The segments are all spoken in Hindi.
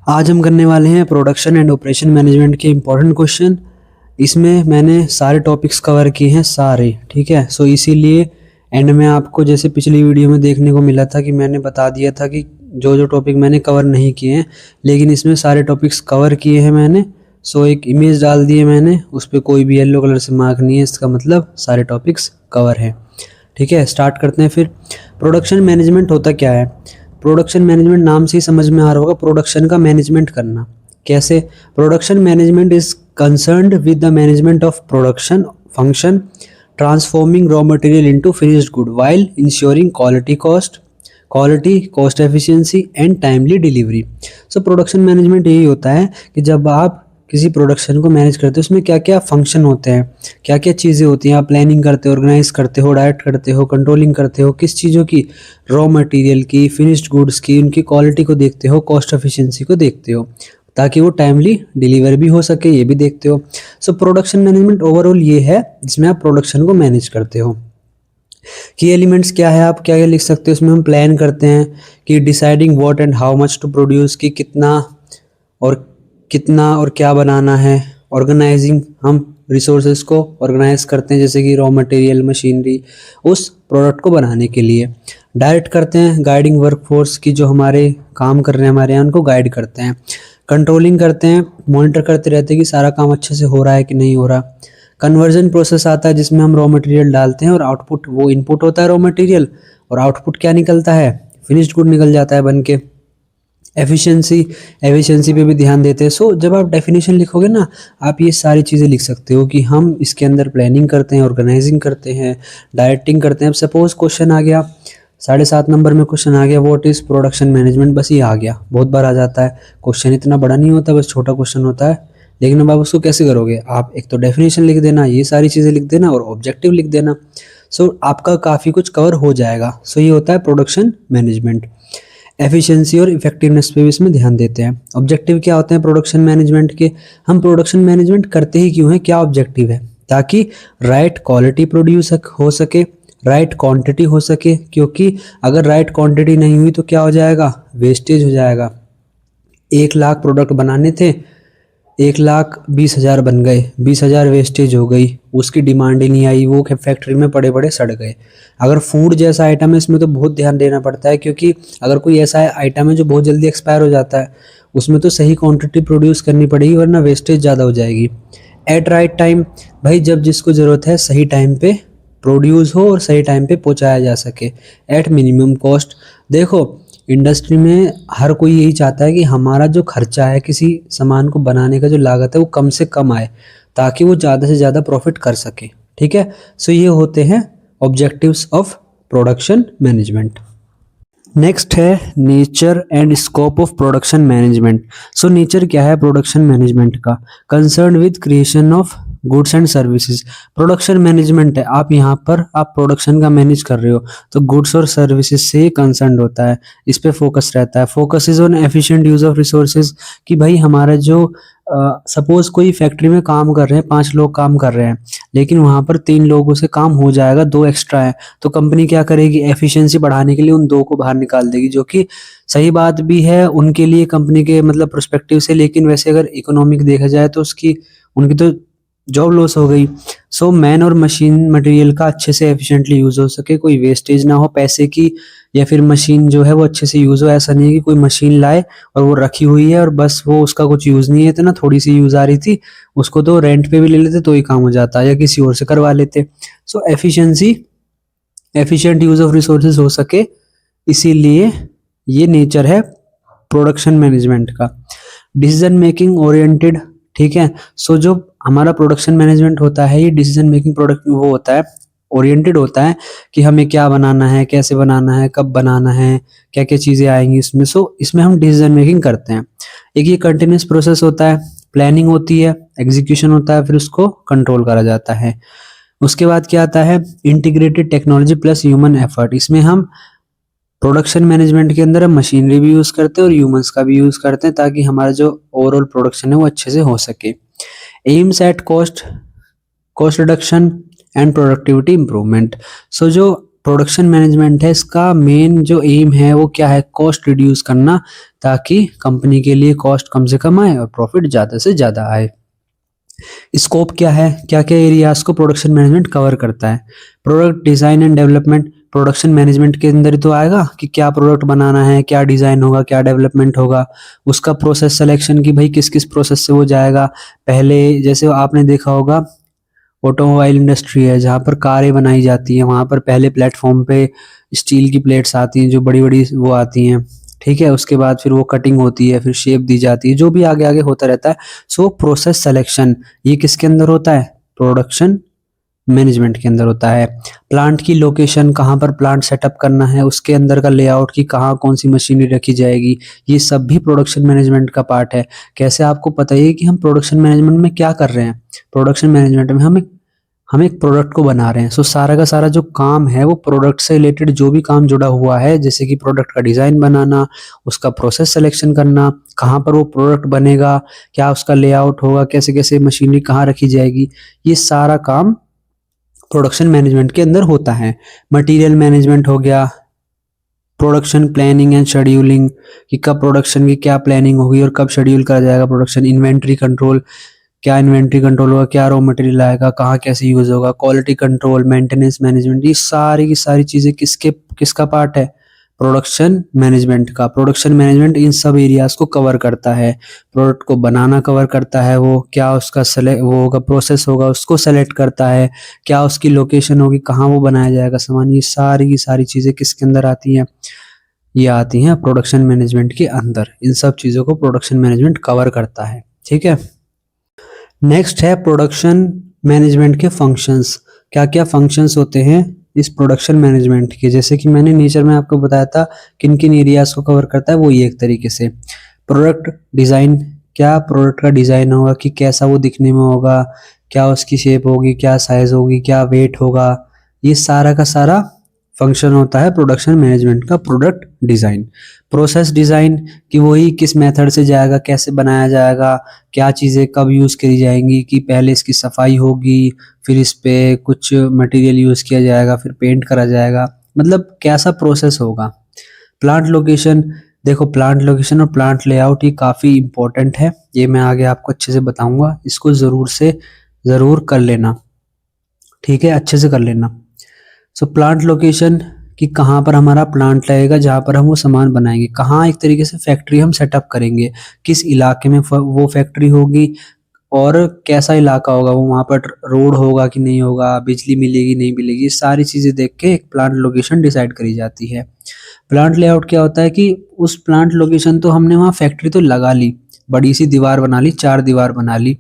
आज हम करने वाले हैं प्रोडक्शन एंड ऑपरेशन मैनेजमेंट के इम्पोर्टेंट क्वेश्चन। इसमें मैंने सारे टॉपिक्स कवर किए हैं सारे, ठीक है। सो इसीलिए एंड में आपको जैसे पिछली वीडियो में देखने को मिला था कि मैंने बता दिया था कि जो जो टॉपिक मैंने कवर नहीं किए हैं, लेकिन इसमें सारे टॉपिक्स कवर किए हैं मैंने। सो एक इमेज डाल दी है मैंने, उस पर कोई भी येलो कलर से मार्क नहीं है, इसका मतलब सारे टॉपिक्स कवर हैं, ठीक है। स्टार्ट करते हैं फिर। प्रोडक्शन मैनेजमेंट होता क्या है? प्रोडक्शन मैनेजमेंट नाम से ही समझ में आ रहा होगा, प्रोडक्शन का मैनेजमेंट करना। कैसे? Production management is concerned with the management of production function, transforming raw material into finished good while ensuring quality cost efficiency and timely delivery. So production management यही होता है कि जब आप किसी प्रोडक्शन को मैनेज करते हो, उसमें क्या क्या फंक्शन होते हैं, क्या क्या चीज़ें होती हैं। आप प्लानिंग करते हो, ऑर्गेनाइज करते हो, डायरेक्ट करते हो, कंट्रोलिंग करते हो, किस चीज़ों की? रॉ मटेरियल की, फिनिश्ड गुड्स की, उनकी क्वालिटी को देखते हो, कॉस्ट एफिशिएंसी को देखते हो, ताकि वो टाइमली डिलीवर भी हो सके, ये भी देखते हो। सो प्रोडक्शन मैनेजमेंट ओवरऑल ये है जिसमें आप प्रोडक्शन को मैनेज करते हो। की एलिमेंट्स क्या है, आप क्या क्या लिख सकते हो इसमें? हम प्लान करते हैं कि deciding what and how much to produce, कि कितना और क्या बनाना है। ऑर्गेनाइजिंग, हम रिसोर्सेज को ऑर्गेनाइज करते हैं, जैसे कि रॉ मटेरियल, मशीनरी, उस प्रोडक्ट को बनाने के लिए। डायरेक्ट करते हैं, गाइडिंग वर्कफोर्स की, जो हमारे काम कर रहे हैं हमारे यहाँ, उनको गाइड करते हैं। कंट्रोलिंग करते हैं, मॉनिटर करते रहते हैं कि सारा काम अच्छे से हो रहा है कि नहीं हो रहा। कन्वर्जन प्रोसेस आता है जिसमें हम रॉ मटेरियल डालते हैं और आउटपुट, वो इनपुट होता है रॉ मटेरियल, और आउटपुट क्या निकलता है? फिनिश्ड गुड निकल जाता है बन के। एफिशिएंसी पे भी ध्यान देते हैं। सो जब आप डेफिनेशन लिखोगे ना, आप ये सारी चीज़ें लिख सकते हो कि हम इसके अंदर प्लानिंग करते हैं, ऑर्गेनाइजिंग करते हैं, डायरेक्टिंग करते हैं। अब सपोज क्वेश्चन आ गया 7.5 नंबर में, क्वेश्चन आ गया व्हाट इज प्रोडक्शन मैनेजमेंट, बस ये आ गया। बहुत बार आ जाता है क्वेश्चन, इतना बड़ा नहीं होता, बस छोटा क्वेश्चन होता है। लेकिन अब आप उसको कैसे करोगे? आप एक तो डेफिनेशन लिख देना, ये सारी चीज़ें लिख देना, और ऑब्जेक्टिव लिख देना। सो आपका काफ़ी कुछ कवर हो जाएगा। सो ये होता है प्रोडक्शन मैनेजमेंट। एफिशिएंसी और इफेक्टिवनेस पे भी इसमें ध्यान देते हैं। ऑब्जेक्टिव क्या होते हैं प्रोडक्शन मैनेजमेंट के? हम प्रोडक्शन मैनेजमेंट करते ही क्यों है, क्या ऑब्जेक्टिव है? ताकि राइट क्वालिटी प्रोड्यूस हो सके, राइट क्वांटिटी हो सके, क्योंकि अगर राइट क्वांटिटी नहीं हुई तो क्या हो जाएगा? वेस्टेज हो जाएगा। 1 लाख प्रोडक्ट बनाने थे, 1,20,000 बन गए, 20,000 वेस्टेज हो गई, उसकी डिमांड ही नहीं आई, वो फैक्ट्री में पड़े पड़े सड़ गए। अगर फूड जैसा आइटम है, इसमें तो बहुत ध्यान देना पड़ता है, क्योंकि अगर कोई ऐसा आइटम है जो बहुत जल्दी एक्सपायर हो जाता है, उसमें तो सही क्वांटिटी प्रोड्यूस करनी पड़ेगी, वरना वेस्टेज ज़्यादा हो जाएगी। एट राइट टाइम, भाई जब जिसको ज़रूरत है सही टाइम पे प्रोड्यूस हो और सही टाइम पे पहुंचाया जा सके। एट मिनिमम कॉस्ट, देखो इंडस्ट्री में हर कोई यही चाहता है कि हमारा जो खर्चा है किसी सामान को बनाने का, जो लागत है, वो कम से कम आए, ताकि वो ज़्यादा से ज़्यादा प्रॉफिट कर सके, ठीक है। सो ये होते हैं objectives of production management. Next है nature and scope of production management. So nature क्या है प्रोडक्शन मैनेजमेंट का? Concern with creation of goods and services. Production management है, आप यहाँ पर आप प्रोडक्शन का मैनेज कर रहे हो, तो गुड्स और सर्विसेज से कंसर्न होता है, इस पे फोकस रहता है। Focus is on efficient use of resources, कि भाई हमारा जो सपोज कोई फैक्ट्री में काम कर रहे हैं, 5 लोग काम कर रहे हैं, लेकिन वहां पर 3 लोगों से काम हो जाएगा, 2 एक्स्ट्रा है, तो कंपनी क्या करेगी? एफिशिएंसी बढ़ाने के लिए उन 2 को बाहर निकाल देगी, जो कि सही बात भी है उनके लिए, कंपनी के मतलब पर्सपेक्टिव से। लेकिन वैसे अगर इकोनॉमिक देखा जाए तो उनकी तो जॉब लॉस हो गई। सो मैन और मशीन मटेरियल का अच्छे से एफिशिएंटली यूज हो सके, कोई वेस्टेज ना हो पैसे की, या फिर मशीन जो है वो अच्छे से यूज हो। ऐसा नहीं है कि कोई मशीन लाए और वो रखी हुई है और बस वो उसका कुछ यूज नहीं है, इतना थोड़ी सी यूज आ रही थी, उसको तो रेंट पे भी ले लेते तो ही काम हो जाता, या किसी और से करवा लेते। सो एफिशिएंट यूज ऑफ रिसोर्सेज हो सके, इसीलिए ये नेचर है प्रोडक्शन मैनेजमेंट का। डिसीजन मेकिंग ओरिएंटेड, ठीक है। सो जो हमारा प्रोडक्शन मैनेजमेंट होता है, ये डिसीजन मेकिंग प्रोडक्ट वो होता है, ओरिएंटेड होता है कि हमें क्या बनाना है, कैसे बनाना है, कब बनाना है, क्या क्या चीज़ें आएंगी इसमें। सो इसमें हम डिसीजन मेकिंग करते हैं। एक ये कंटिन्यूस प्रोसेस होता है, प्लानिंग होती है, एग्जीक्यूशन होता है, फिर उसको कंट्रोल करा जाता है। उसके बाद क्या आता है? Integrated technology plus human effort. इसमें हम प्रोडक्शन मैनेजमेंट के अंदर हम मशीनरी भी यूज़ करते हैं और ह्यूमंस का भी यूज़ करते हैं, ताकि हमारा जो ओवरऑल प्रोडक्शन है वो अच्छे से हो सके। Aims at cost reduction and productivity improvement. So जो प्रोडक्शन मैनेजमेंट है, इसका मेन जो एम है वो क्या है, कॉस्ट रिड्यूस करना, ताकि कंपनी के लिए कॉस्ट कम से कम आए और प्रॉफिट ज़्यादा से ज़्यादा आए। स्कोप क्या है, क्या क्या एरियाज को प्रोडक्शन मैनेजमेंट कवर करता है। Product design and development production management के अंदर ही तो आएगा कि क्या प्रोडक्ट बनाना है, क्या डिजाइन होगा, क्या डेवलपमेंट होगा। उसका प्रोसेस सिलेक्शन की भाई किस किस प्रोसेस से वो जाएगा। पहले जैसे आपने देखा होगा ऑटोमोबाइल इंडस्ट्री है जहाँ पर कारें बनाई जाती हैं, वहां पर पहले प्लेटफॉर्म पे स्टील की प्लेट्स आती हैं जो बड़ी बड़ी वो आती हैं, ठीक है। उसके बाद फिर वो कटिंग होती है, फिर शेप दी जाती है, जो भी आगे आगे होता रहता है। सो प्रोसेस सिलेक्शन ये किसके अंदर होता है, प्रोडक्शन मैनेजमेंट के अंदर होता है। प्लांट की लोकेशन, कहाँ पर प्लांट सेटअप करना है, उसके अंदर का लेआउट की कहाँ कौन सी मशीनरी रखी जाएगी, ये सब भी प्रोडक्शन मैनेजमेंट का पार्ट है। कैसे आपको पता है कि हम प्रोडक्शन मैनेजमेंट में क्या कर रहे हैं। प्रोडक्शन मैनेजमेंट में हम एक प्रोडक्ट को बना रहे हैं। सो सारा का सारा जो काम है वो प्रोडक्ट से रिलेटेड जो भी काम जुड़ा हुआ है, जैसे कि प्रोडक्ट का डिजाइन बनाना, उसका प्रोसेस सिलेक्शन करना, कहाँ पर वो प्रोडक्ट बनेगा, क्या उसका लेआउट होगा, कैसे कैसे मशीनरी कहाँ रखी जाएगी, ये सारा काम प्रोडक्शन मैनेजमेंट के अंदर होता है। मटेरियल मैनेजमेंट हो गया, प्रोडक्शन प्लानिंग एंड शेड्यूलिंग कि कब प्रोडक्शन की क्या प्लानिंग होगी और कब शेड्यूल करा जाएगा प्रोडक्शन। इन्वेंट्री कंट्रोल, क्या इन्वेंट्री कंट्रोल होगा, क्या रॉ मटेरियल आएगा, कहाँ कैसे यूज होगा। क्वालिटी कंट्रोल, मेंटेनेंस मैनेजमेंट, ये सारी की सारी चीजें किसका पार्ट है, प्रोडक्शन मैनेजमेंट का। प्रोडक्शन मैनेजमेंट इन सब एरियाज को कवर करता है। प्रोडक्ट को बनाना कवर करता है, वो क्या उसका वो होगा, प्रोसेस होगा, उसको सेलेक्ट करता है, क्या उसकी लोकेशन होगी, कहाँ वो बनाया जाएगा सामान। ये सारी की सारी चीजें किसके अंदर आती हैं, ये आती हैं प्रोडक्शन मैनेजमेंट के अंदर। इन सब चीजों को प्रोडक्शन मैनेजमेंट कवर करता है, ठीक है। नेक्स्ट है प्रोडक्शन मैनेजमेंट के फंक्शंस। क्या क्या फंक्शंस होते हैं इस प्रोडक्शन मैनेजमेंट के, जैसे कि मैंने नीचे में आपको बताया था किन किन एरियाज को कवर करता है, वो ये एक तरीके से। प्रोडक्ट डिजाइन, क्या प्रोडक्ट का डिजाइन होगा कि कैसा वो दिखने में होगा, क्या उसकी शेप होगी, क्या साइज होगी, क्या वेट होगा, ये सारा का सारा फंक्शन होता है प्रोडक्शन मैनेजमेंट का। प्रोडक्ट डिजाइन, प्रोसेस डिजाइन कि वही किस मेथड से जाएगा, कैसे बनाया जाएगा, क्या चीज़ें कब यूज़ करी जाएंगी, कि पहले इसकी सफाई होगी, फिर इस पे कुछ मटेरियल यूज़ किया जाएगा, फिर पेंट करा जाएगा, मतलब कैसा प्रोसेस होगा। प्लांट लोकेशन, देखो प्लांट लोकेशन और प्लांट लेआउट ये काफ़ी इंपॉर्टेंट है, ये मैं आगे आपको अच्छे से बताऊंगा, इसको ज़रूर कर लेना, ठीक है, अच्छे से कर लेना। सो प्लांट लोकेशन कि कहाँ पर हमारा प्लांट लगेगा जहाँ पर हम वो सामान बनाएंगे, कहाँ एक तरीके से फैक्ट्री हम सेटअप करेंगे, किस इलाके में वो फैक्ट्री होगी और कैसा इलाका होगा, वो वहाँ पर रोड होगा कि नहीं होगा, बिजली मिलेगी नहीं मिलेगी, ये सारी चीज़ें देख के एक प्लांट लोकेशन डिसाइड करी जाती है। प्लांट लेआउट क्या होता है कि उस प्लांट लोकेशन तो हमने वहाँ फैक्ट्री तो लगा ली, बड़ी सी दीवार बना ली, 4 दीवार बना ली,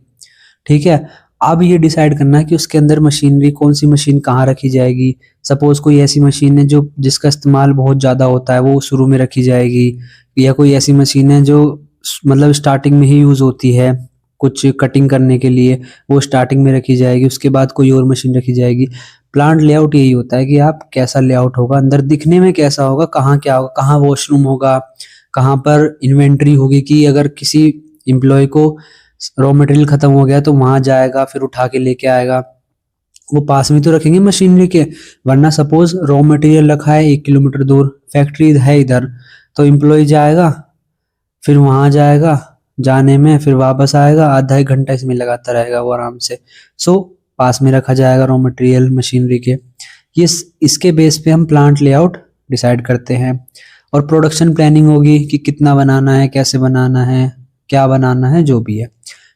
ठीक है। अब ये डिसाइड करना है कि उसके अंदर मशीनरी, कौन सी मशीन कहाँ रखी जाएगी। सपोज कोई ऐसी मशीन है जो जिसका इस्तेमाल बहुत ज़्यादा होता है, वो शुरू में रखी जाएगी, या कोई ऐसी मशीन है जो मतलब स्टार्टिंग में ही यूज़ होती है कुछ कटिंग करने के लिए, वो स्टार्टिंग में रखी जाएगी, उसके बाद कोई और मशीन रखी जाएगी। प्लांट लेआउट यही होता है कि आप कैसा लेआउट होगा, अंदर दिखने में कैसा होगा, कहाँ क्या होगा, कहाँ वॉशरूम होगा, कहाँ पर इन्वेंट्री होगी, कि अगर किसी एम्प्लॉय को रॉ मटेरियल खत्म हो गया तो वहां जाएगा, फिर उठा के लेके आएगा, वो पास में तो रखेंगे मशीनरी के। वरना सपोज रॉ मटेरियल रखा है 1 किलोमीटर दूर, फैक्ट्री है इधर, तो एम्प्लॉय जाएगा, फिर वहां जाएगा, जाने में फिर वापस आएगा, आधा 1 घंटा इसमें लगाता रहेगा वो आराम से। सो पास में रखा जाएगा रॉ मटेरियल मशीनरी के। ये इसके बेस पे हम प्लांट लेआउट डिसाइड करते हैं। और प्रोडक्शन प्लानिंग होगी कि कितना बनाना है, कैसे बनाना है, क्या बनाना है, जो भी है।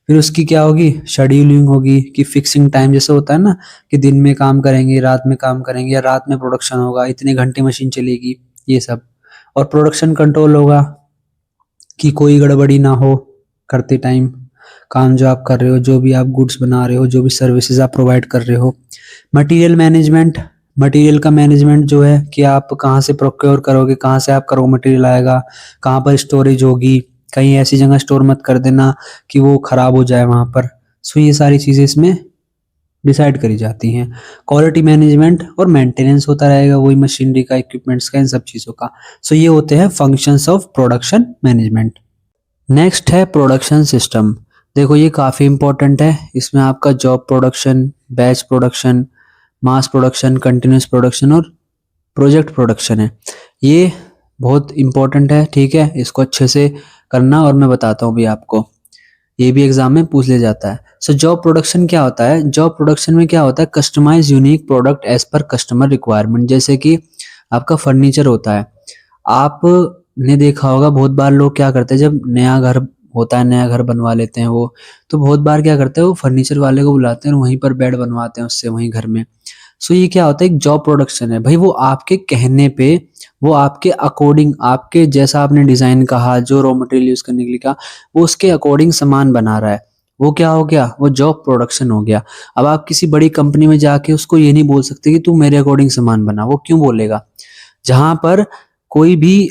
फिर उसकी क्या होगी, शेड्यूलिंग होगी कि फिक्सिंग टाइम, जैसे होता है ना कि दिन में काम करेंगे, रात में काम करेंगे, या रात में प्रोडक्शन होगा, इतने घंटे मशीन चलेगी, ये सब। और प्रोडक्शन कंट्रोल होगा कि कोई गड़बड़ी ना हो करते टाइम, काम जो आप कर रहे हो, जो भी आप गुड्स बना रहे हो, जो भी सर्विसेज आप प्रोवाइड कर रहे हो। मटेरियल मैनेजमेंट, मटेरियल का मैनेजमेंट जो है कि आप कहाँ से प्रोक्योर करोगे, कहाँ से आपका रॉ मटेरियल आएगा, कहाँ पर स्टोरेज होगी, कहीं ऐसी जगह स्टोर मत कर देना कि वो खराब हो जाए वहां पर। सो ये सारी चीजें इसमें डिसाइड करी जाती हैं। क्वालिटी मैनेजमेंट और मेंटेनेंस होता रहेगा, वही मशीनरी का, इक्विपमेंट्स का, इन सब चीज़ों का। सो ये होते हैं functions of production management. Next है प्रोडक्शन सिस्टम। देखो ये काफ़ी इंपॉर्टेंट है, इसमें आपका job production, batch production, mass production, continuous production और प्रोजेक्ट प्रोडक्शन है, ये बहुत इंपॉर्टेंट है, ठीक है, इसको अच्छे से करना और मैं बताता हूँ भी आपको, ये भी एग्जाम में पूछ ले जाता है। सो जॉब प्रोडक्शन क्या होता है? जॉब प्रोडक्शन में क्या होता है? Customise unique product as per customer requirement. जैसे कि आपका फर्नीचर होता है, आपने देखा होगा बहुत बार लोग क्या करते हैं, जब नया घर होता है, नया घर बनवा लेते हैं वो, तो बहुत बार क्या करते हैं, वो फर्नीचर वाले को बुलाते हैं और वहीं पर बेड बनवाते हैं उससे, वहीं घर में। सो ये क्या होता है? एक जॉब प्रोडक्शन है भाई, वो आपके कहने पे, वो आपके अकॉर्डिंग, आपके जैसा आपने डिजाइन कहा, जो रॉ मटेरियल यूज करने के लिए कहा, वो उसके अकॉर्डिंग सामान बना रहा है, वो क्या हो गया? वो जॉब प्रोडक्शन हो गया। अब आप किसी बड़ी कंपनी में जाके उसको ये नहीं बोल सकते कि तू मेरे अकॉर्डिंग सामान बना, वो क्यों बोलेगा? जहां पर कोई भी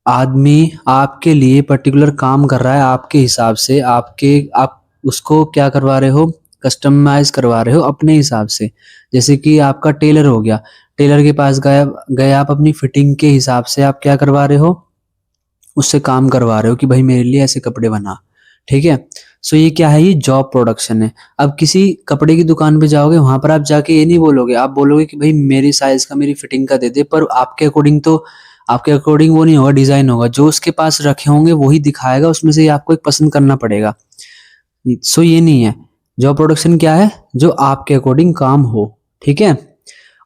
आदमी आपके लिए पर्टिकुलर काम कर रहा है, आपके हिसाब से, आप उसको क्या करवा रहे हो? कस्टमाइज करवा रहे हो अपने हिसाब से। जैसे कि आपका टेलर हो गया, टेलर के पास गए आप अपनी फिटिंग के हिसाब से आप क्या करवा रहे हो? उससे काम करवा रहे हो कि भाई मेरे लिए ऐसे कपड़े बना, ठीक है। सो ये क्या है? ये जॉब प्रोडक्शन है। अब किसी कपड़े की दुकान पे जाओगे, वहां पर आप जाके ये नहीं बोलोगे, आप बोलोगे कि भाई मेरी साइज का, मेरी फिटिंग का दे दे, पर आपके अकॉर्डिंग तो, आपके अकॉर्डिंग वो नहीं होगा, डिजाइन होगा, जो उसके पास रखे होंगे वही दिखाएगा, उसमें से आपको एक पसंद करना पड़ेगा। सो ये नहीं है। जॉब प्रोडक्शन क्या है? जो आपके अकॉर्डिंग काम हो, ठीक है।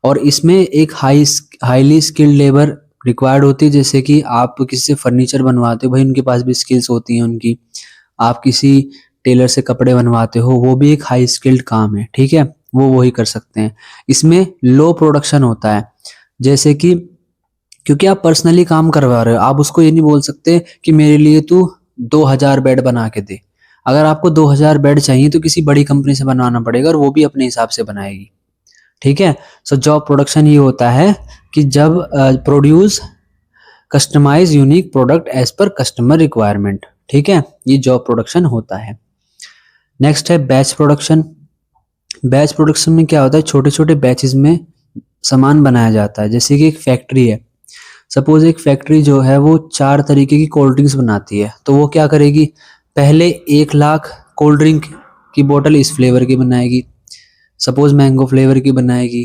और इसमें एक हाईली स्किल्ड लेबर रिक्वायर्ड होती है। जैसे कि आप किसी से फर्नीचर बनवाते हो, भाई उनके पास भी स्किल्स होती हैं उनकी। आप किसी टेलर से कपड़े बनवाते हो, वो भी एक हाई स्किल्ड काम है, ठीक है, वो वही कर सकते हैं। इसमें लो प्रोडक्शन होता है, जैसे कि क्योंकि आप पर्सनली काम करवा रहे हो, आप उसको ये नहीं बोल सकते कि मेरे लिए तू 2000 बेड बना के दे। अगर आपको 2000 बेड चाहिए तो किसी बड़ी कंपनी से बनवाना पड़ेगा और वो भी अपने हिसाब से बनाएगी, ठीक है। सो जॉब प्रोडक्शन ये होता है कि जब produce customise unique product as per customer requirement, ठीक है, ये जॉब प्रोडक्शन होता है। नेक्स्ट है बैच प्रोडक्शन। बैच प्रोडक्शन में क्या होता है? छोटे छोटे बैचेस में सामान बनाया जाता है। जैसे कि एक फैक्ट्री है, सपोज एक फैक्ट्री जो है वो 4 तरीके की कोल्ड ड्रिंक्स बनाती है, तो वो क्या करेगी? पहले 1 लाख कोल्ड ड्रिंक की बोतल इस फ्लेवर की बनाएगी, सपोज मैंगो फ्लेवर की बनाएगी।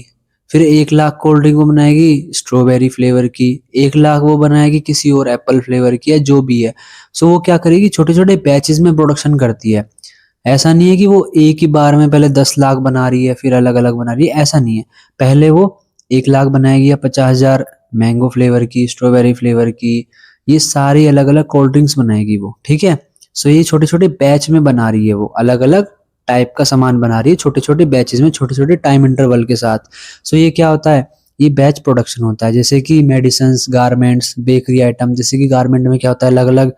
फिर 1 लाख कोल्ड ड्रिंक वो बनाएगी स्ट्रॉबेरी फ्लेवर की, 1 लाख वो बनाएगी किसी और एप्पल फ्लेवर की, या जो भी है। सो वो क्या करेगी? छोटे छोटे बैचेस में प्रोडक्शन करती है। ऐसा नहीं है कि वो एक ही बार में पहले 10 लाख बना रही है फिर अलग अलग बना रही है, ऐसा नहीं है। पहले वो 1 लाख बनाएगी या 50,000 मैंगो फ्लेवर की, स्ट्रॉबेरी फ्लेवर की, ये सारी अलग अलग कोल्ड ड्रिंक्स बनाएगी वो, ठीक है। सो ये छोटे छोटे बैच में बना रही है, वो अलग अलग टाइप का सामान बना रही है, छोटे छोटे बैचेस में, छोटे छोटे टाइम इंटरवल के साथ। सो ये क्या होता है? ये बैच प्रोडक्शन होता है। जैसे कि मेडिसिन, गारमेंट्स, बेकरी आइटम, जैसे कि गारमेंट में क्या होता है? अलग अलग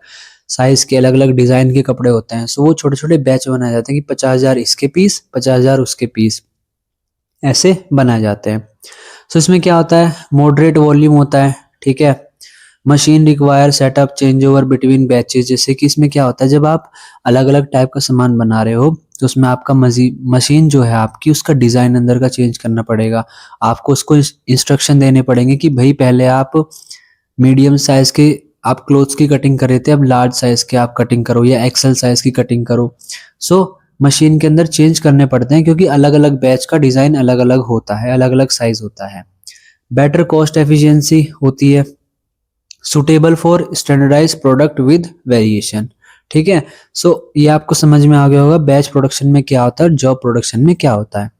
साइज के, अलग अलग डिजाइन के कपड़े होते हैं। सो वो छोटे छोटे बैच बनाए जाते हैं कि 50,000 इसके पीस, 50,000 उसके पीस, ऐसे बनाए जाते हैं। सो इसमें क्या होता है? मॉडरेट वॉल्यूम होता है, ठीक है। Machine require setup change over between batches. जैसे कि इसमें क्या होता है? जब आप अलग अलग टाइप का सामान बना रहे हो, तो उसमें आपका मशीन जो है आपकी, उसका डिजाइन अंदर का चेंज करना पड़ेगा। आपको उसको इंस्ट्रक्शन देने पड़ेंगे कि भाई पहले आप मीडियम साइज के आप क्लोथ्स की कटिंग कर रहे थे, अब लार्ज साइज के आप कटिंग करो, या एक्सेल साइज की कटिंग करो। सो मशीन के अंदर चेंज करने पड़ते हैं, क्योंकि अलग अलग बैच का डिजाइन अलग अलग होता है, अलग अलग साइज होता है। बेटर कॉस्ट एफिशिएंसी होती है, suitable for standardise product with variation, ठीक है। सो ये आपको समझ में आ गया होगा बैच प्रोडक्शन में क्या होता है, जॉब प्रोडक्शन में क्या होता है।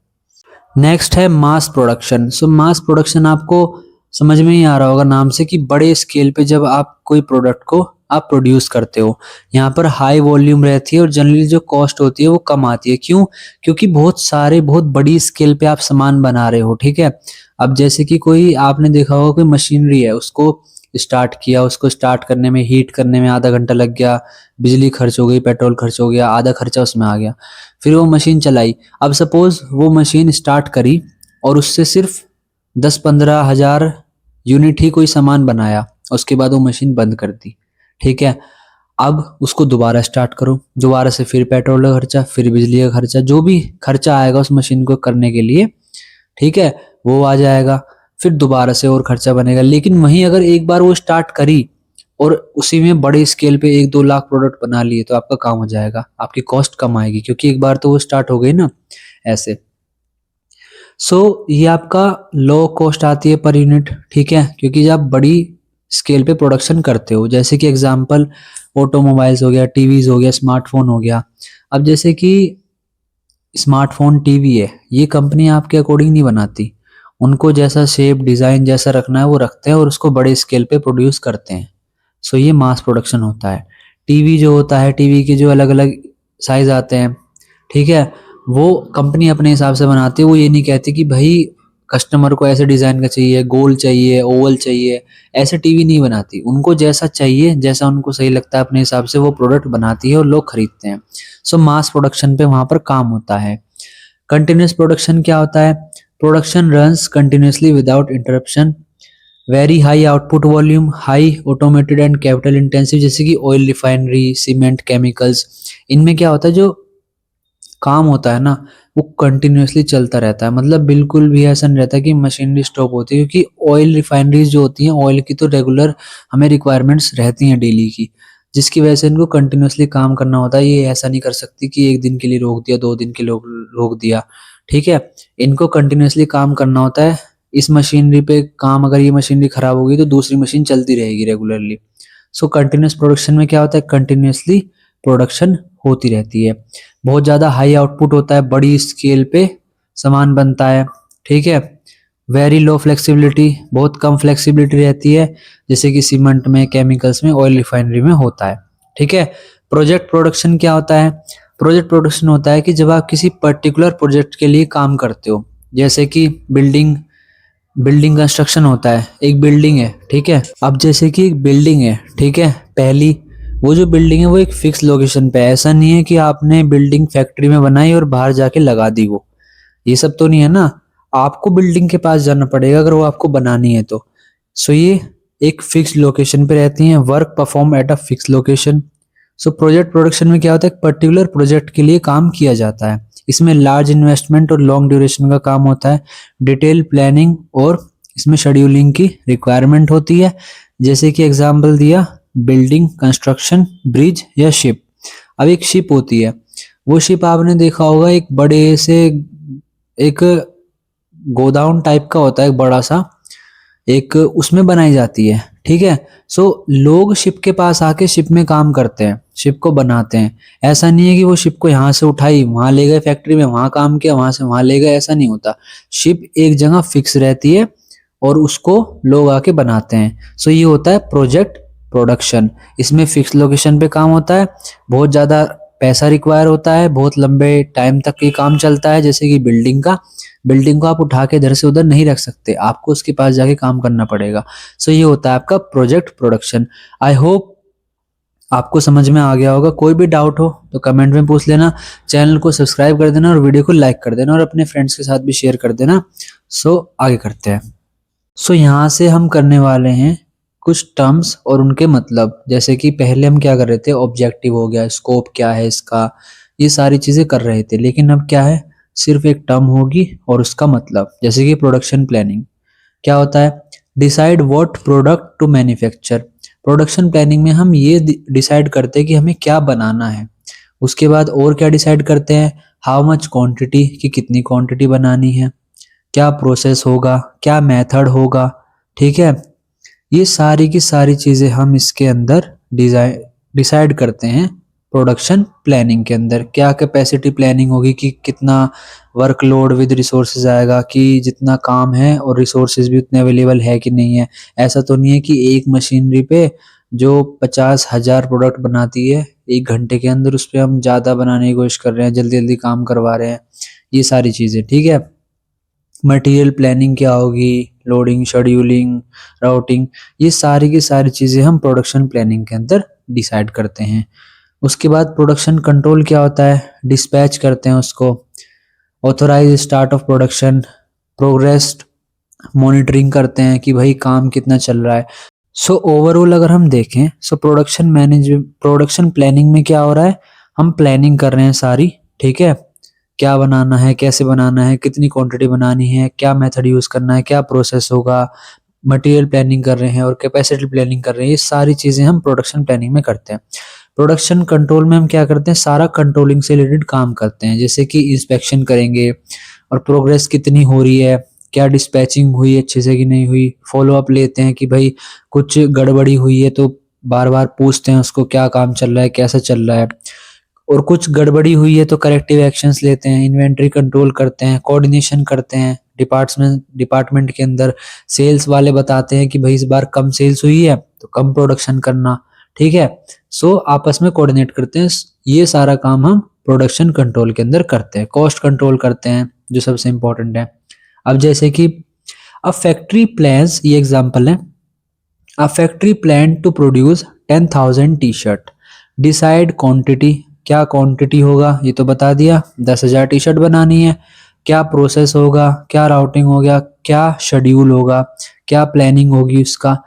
नेक्स्ट है मास प्रोडक्शन। सो मास प्रोडक्शन आपको समझ में ही आ रहा होगा नाम से, कि बड़े स्केल पे जब आप कोई प्रोडक्ट को आप प्रोड्यूस करते हो, यहाँ पर हाई वॉल्यूम रहती है और जनरली जो कॉस्ट होती है वो कम आती है। क्यों? क्योंकि बहुत बड़ी स्केल पे आप सामान बना रहे हो, ठीक है। अब जैसे कि कोई, आपने देखा होगा कोई मशीनरी है, उसको स्टार्ट किया, उसको स्टार्ट करने में, हीट करने में आधा घंटा लग गया, बिजली खर्च हो गई, पेट्रोल खर्च हो गया, आधा खर्चा उसमें आ गया। फिर वो मशीन चलाई। अब सपोज वो मशीन स्टार्ट करी और उससे सिर्फ 10-15 हज़ार यूनिट ही कोई सामान बनाया, उसके बाद वो मशीन बंद कर दी, ठीक है। अब उसको दोबारा स्टार्ट करो, दोबारा से फिर पेट्रोल का खर्चा, फिर बिजली का खर्चा, जो भी खर्चा आएगा उस मशीन को करने के लिए, ठीक है, वो आ जाएगा। फिर दोबारा से और खर्चा बनेगा। लेकिन वहीं अगर एक बार वो स्टार्ट करी और उसी में बड़े स्केल पे 1-2 लाख प्रोडक्ट बना लिए, तो आपका काम हो जाएगा, आपकी कॉस्ट कम आएगी, क्योंकि एक बार तो वो स्टार्ट हो गई ना, ऐसे। सो ये आपका लो कॉस्ट आती है पर यूनिट, ठीक है, क्योंकि जब आप बड़ी स्केल पे प्रोडक्शन करते हो, जैसे कि एग्जांपल ऑटोमोबाइल्स हो गया, टीवीज हो गया, स्मार्टफोन हो गया। अब जैसे कि स्मार्टफोन, टीवी है, ये कंपनी आपके अकॉर्डिंग नहीं बनाती। उनको जैसा शेप डिज़ाइन जैसा रखना है वो रखते हैं और उसको बड़े स्केल पे प्रोड्यूस करते हैं। सो ये मास प्रोडक्शन होता है। टीवी जो होता है, टीवी के जो अलग अलग साइज आते हैं, ठीक है, वो कंपनी अपने हिसाब से बनाती है। वो ये नहीं कहती कि भाई कस्टमर को ऐसे डिज़ाइन का चाहिए, गोल चाहिए, ओवल चाहिए, ऐसे टीवी नहीं बनाती। उनको जैसा चाहिए, जैसा उनको सही लगता है अपने हिसाब से वो प्रोडक्ट बनाती है और लोग खरीदते हैं। सो मास प्रोडक्शन पे वहाँ पर काम होता है। कंटिन्यूस प्रोडक्शन क्या होता है? Production runs continuously without interruption, very high output volume, high automated and capital intensive, जैसे कि ऑयल रिफाइनरी, सीमेंट, केमिकल्स। इनमें क्या होता है, जो काम होता है ना, वो कंटिन्यूसली चलता रहता है। मतलब बिल्कुल भी ऐसा नहीं रहता कि मशीनरी स्टॉप होती है, क्योंकि ऑयल रिफाइनरीज जो होती हैं, ऑयल की तो रेगुलर हमें रिक्वायरमेंट्स रहती हैं डेली की, जिसकी वजह से इनको कंटिन्यूसली काम करना होता है। ये ऐसा नहीं कर सकती कि एक दिन के लिए रोक दिया, 2 दिन के लिए रोक दिया, ठीक है। इनको कंटिन्यूसली काम करना होता है। इस मशीनरी पे काम, अगर ये मशीनरी खराब होगी तो दूसरी मशीन चलती रहेगी रेगुलरली। सो कंटिन्यूस प्रोडक्शन में क्या होता है, कंटिन्यूसली प्रोडक्शन होती रहती है। बहुत ज़्यादा हाई आउटपुट होता है, बड़ी स्केल पे सामान बनता है, ठीक है। वेरी लो फ्लेक्सिबिलिटी, बहुत कम फ्लेक्सिबिलिटी रहती है, जैसे कि सीमेंट में, केमिकल्स में, ऑयल रिफाइनरी में होता है, ठीक है। प्रोजेक्ट प्रोडक्शन क्या होता है? प्रोजेक्ट प्रोडक्शन होता है कि जब आप किसी पर्टिकुलर प्रोजेक्ट के लिए काम करते हो, जैसे कि बिल्डिंग बिल्डिंग कंस्ट्रक्शन होता है। एक बिल्डिंग है, ठीक है। अब जैसे कि एक बिल्डिंग है, ठीक है, पहली, वो जो बिल्डिंग है वो एक फिक्स लोकेशन पे है। ऐसा नहीं है कि आपने बिल्डिंग फैक्ट्री में बनाई और बाहर जाके लगा दी, वो ये सब तो नहीं है ना। आपको बिल्डिंग के पास जाना पड़ेगा अगर वो आपको बनानी है तो। सो ये एक फिक्स लोकेशन पे रहती हैं, work perform at a fix location. So project production में क्या होता है, पर्टिकुलर प्रोजेक्ट के लिए काम किया जाता है। इसमें लार्ज इन्वेस्टमेंट और लॉन्ग ड्यूरेशन का काम होता है। डिटेल प्लानिंग और इसमें शेड्यूलिंग की रिक्वायरमेंट होती है। जैसे कि एग्जांपल दिया, बिल्डिंग कंस्ट्रक्शन, ब्रिज या शिप। अब एक शिप होती है, वो शिप आपने देखा होगा, एक बड़े से एक गोदाउन टाइप का होता है, एक बड़ा सा, एक उसमें बनाई जाती है, ठीक है। सो लोग शिप के पास आके शिप में काम करते हैं, शिप को बनाते हैं। ऐसा नहीं है कि वो शिप को यहाँ से उठाई वहां ले गए फैक्ट्री में, वहां काम किया, वहां से वहां ले गए, ऐसा नहीं होता। शिप एक जगह फिक्स रहती है और उसको लोग आके बनाते हैं। सो ये होता है प्रोजेक्ट प्रोडक्शन। इसमें फिक्स लोकेशन पे काम होता है, बहुत ज़्यादा पैसा रिक्वायर होता है, बहुत लंबे टाइम तक ये काम चलता है। जैसे कि बिल्डिंग को आप उठा के इधर से उधर नहीं रख सकते, आपको उसके पास जाके काम करना पड़ेगा। सो ये होता है आपका प्रोजेक्ट प्रोडक्शन। आई होप आपको समझ में आ गया होगा। कोई भी डाउट हो तो कमेंट में पूछ लेना। चैनल को सब्सक्राइब कर देना और वीडियो को लाइक कर देना और अपने फ्रेंड्स के साथ भी शेयर कर देना। सो आगे करते हैं। सो यहाँ से हम करने वाले हैं कुछ टर्म्स और उनके मतलब। जैसे कि पहले हम क्या कर रहे थे, ऑब्जेक्टिव हो गया, स्कोप क्या है इसका, ये सारी चीज़ें कर रहे थे। लेकिन अब क्या है, सिर्फ एक टर्म होगी और उसका मतलब। जैसे कि प्रोडक्शन प्लानिंग क्या होता है, decide what product to manufacture. Production planning में हम ये डिसाइड करते हैं कि हमें क्या बनाना है। उसके बाद और क्या डिसाइड करते हैं, हाउ मच क्वांटिटी, कि कितनी क्वांटिटी बनानी है, क्या प्रोसेस होगा, क्या मेथड होगा, ठीक है। ये सारी की सारी चीज़ें हम इसके अंदर डिसाइड करते हैं। प्रोडक्शन प्लानिंग के अंदर क्या कैपेसिटी प्लानिंग होगी, कि कितना वर्कलोड विद रिसोर्सेज आएगा, कि जितना काम है और रिसोर्सेज भी उतने अवेलेबल है कि नहीं है। ऐसा तो नहीं है कि एक मशीनरी पे जो 50,000 प्रोडक्ट बनाती है 1 घंटे के अंदर, उस पर हम ज़्यादा बनाने की कोशिश कर रहे हैं, जल्दी जल्दी काम करवा रहे हैं, ये सारी चीज़ें, ठीक है। मटेरियल प्लानिंग क्या होगी, लोडिंग, शेड्यूलिंग, राउटिंग, ये सारी की सारी चीज़ें हम प्रोडक्शन प्लानिंग के अंदर डिसाइड करते हैं। उसके बाद प्रोडक्शन कंट्रोल क्या होता है, डिस्पैच करते हैं उसको। Authorise start of production, progress monitoring करते हैं कि भाई काम कितना चल रहा है। सो ओवरऑल अगर हम देखें, सो प्रोडक्शन प्लानिंग में क्या हो रहा है, हम प्लानिंग कर रहे हैं सारी, ठीक है। क्या बनाना है, कैसे बनाना है, कितनी क्वांटिटी बनानी है, क्या मेथड यूज करना है, क्या प्रोसेस होगा, मटेरियल प्लानिंग कर रहे हैं और कैपेसिटी प्लानिंग कर रहे हैं। ये सारी चीजें हम प्रोडक्शन प्लानिंग में करते हैं। प्रोडक्शन कंट्रोल में हम क्या करते हैं, सारा कंट्रोलिंग से रिलेटेड काम करते हैं। जैसे कि इंस्पेक्शन करेंगे, और प्रोग्रेस कितनी हो रही है, क्या डिस्पैचिंग हुई अच्छे से कि नहीं हुई, फॉलो अप लेते हैं कि भाई कुछ गड़बड़ी हुई है तो बार बार पूछते हैं उसको क्या काम चल रहा है, कैसा चल रहा है, और कुछ गड़बड़ी हुई है तो करेक्टिव एक्शंस लेते हैं, इन्वेंटरी कंट्रोल करते हैं, कोऑर्डिनेशन करते हैं डिपार्टमेंट के अंदर। सेल्स वाले बताते हैं कि भाई इस बार कम सेल्स हुई है तो कम प्रोडक्शन करना, ठीक है। सो आपस में कोऑर्डिनेट करते हैं, ये सारा काम हम प्रोडक्शन कंट्रोल के अंदर करते हैं। कॉस्ट कंट्रोल करते हैं जो सबसे इंपॉर्टेंट है। अब जैसे कि अ फैक्ट्री प्लान्स, ये एग्जांपल है, a factory plan to produce 10,000 T shirt, decide quantity, क्या क्वांटिटी होगा ये तो बता दिया, 10,000 टी शर्ट बनानी है, क्या प्रोसेस होगा, क्या राउटिंग हो गया, क्या शेड्यूल होगा, क्या प्लानिंग होगी उसका,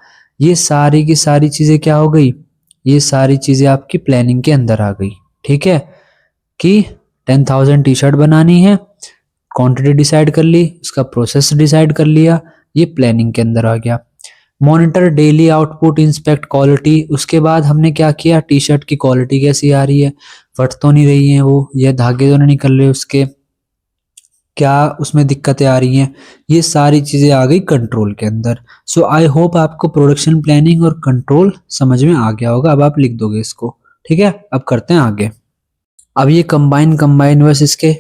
ये सारी की सारी चीजें क्या हो गई, ये सारी चीजें आपकी प्लानिंग के अंदर आ गई, ठीक है। कि 10,000 टी शर्ट बनानी है, क्वांटिटी डिसाइड कर ली, उसका प्रोसेस डिसाइड कर लिया, ये प्लानिंग के अंदर आ गया। Monitor daily output, inspect quality, उसके बाद हमने क्या किया, टी शर्ट की क्वालिटी कैसी आ रही है, फट तो नहीं रही है वो, या धागे तो नहीं निकल रहे उसके, क्या उसमें दिक्कतें आ रही हैं, ये सारी चीजें आ गई कंट्रोल के अंदर। सो आई होप आपको प्रोडक्शन प्लानिंग और कंट्रोल समझ में आ गया होगा। अब आप लिख दोगे इसको, ठीक है। अब करते हैं आगे। अब ये कंबाइन बस इसके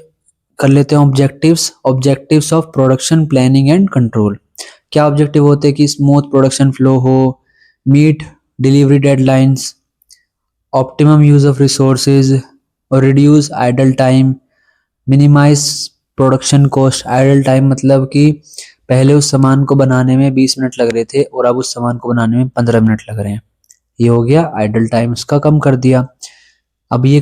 कर लेते हैं objectives of production planning and control. क्या ऑब्जेक्टिव होते हैं कि स्मूथ प्रोडक्शन फ्लो हो, meet delivery deadlines, optimum use of resources और reduce idle time, minimize production cost. Idle time मतलब कि पहले उस सामान को बनाने में 20 मिनट लग रहे थे और अब उस सामान को बनाने में 15 मिनट लग रहे हैं, ये हो गया आइडल टाइम, उसका कम कर दिया। अब ये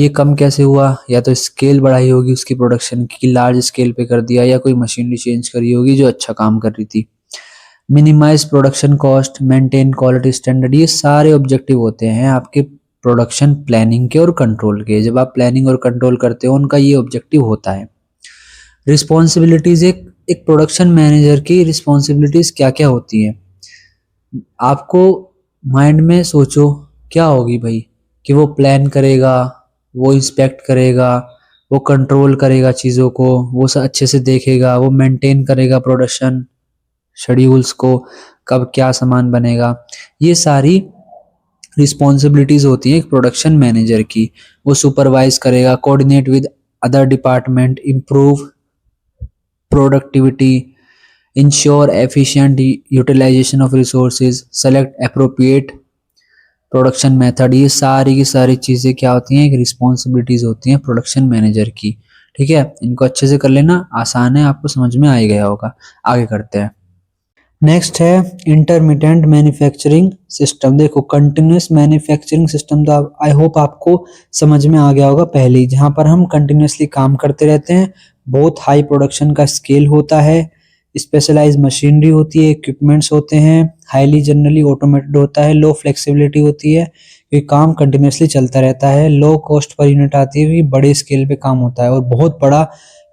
कम कैसे हुआ, या तो स्केल बढ़ाई होगी उसकी प्रोडक्शन की, लार्ज स्केल पे कर दिया, या कोई मशीनरी चेंज करी होगी जो अच्छा काम कर रही थी। Minimise production cost, maintain quality standard, ये सारे ऑब्जेक्टिव होते हैं आपके प्रोडक्शन प्लानिंग के और कंट्रोल के। जब आप प्लानिंग और कंट्रोल करते हो उनका ये ऑब्जेक्टिव होता है। रिस्पॉन्सिबिलिटीज, एक प्रोडक्शन मैनेजर की रिस्पॉन्सिबिलिटीज क्या क्या होती हैं, आपको माइंड में सोचो क्या होगी भाई, कि वो प्लान करेगा, वो इंस्पेक्ट करेगा, वो कंट्रोल करेगा चीज़ों को, वो सब अच्छे से देखेगा, वो मेंटेन करेगा प्रोडक्शन शेड्यूल्स को, कब क्या सामान बनेगा, ये सारी रिस्पॉन्सिबिलिटीज होती हैं एक प्रोडक्शन मैनेजर की। वो सुपरवाइज करेगा, coordinate with other department, improve productivity, ensure efficient utilisation of resources, select appropriate production method, ये सारी की सारी चीज़ें क्या होती हैं, एक रिस्पॉन्सिबिलिटीज होती हैं प्रोडक्शन मैनेजर की, ठीक है। इनको अच्छे से कर लेना, आसान है, आपको समझ में आ ही गया होगा। आगे करते हैं। नेक्स्ट है इंटरमिटेंट मैन्युफैक्चरिंग सिस्टम। देखो कंटिन्यूस मैन्युफैक्चरिंग सिस्टम तो आई होप आपको समझ में आ गया होगा पहले ही, जहाँ पर हम कंटिन्यूसली काम करते रहते हैं, बहुत हाई प्रोडक्शन का स्केल होता है, स्पेशलाइज मशीनरी होती है, इक्विपमेंट्स होते हैं, हाईली जनरली ऑटोमेटेड होता है, लो फ्लेक्सिबिलिटी होती है, ये काम कंटिन्यूसली चलता रहता है, लो कॉस्ट पर यूनिट आती है, क्योंकि बड़े स्केल पे काम होता है और बहुत बड़ा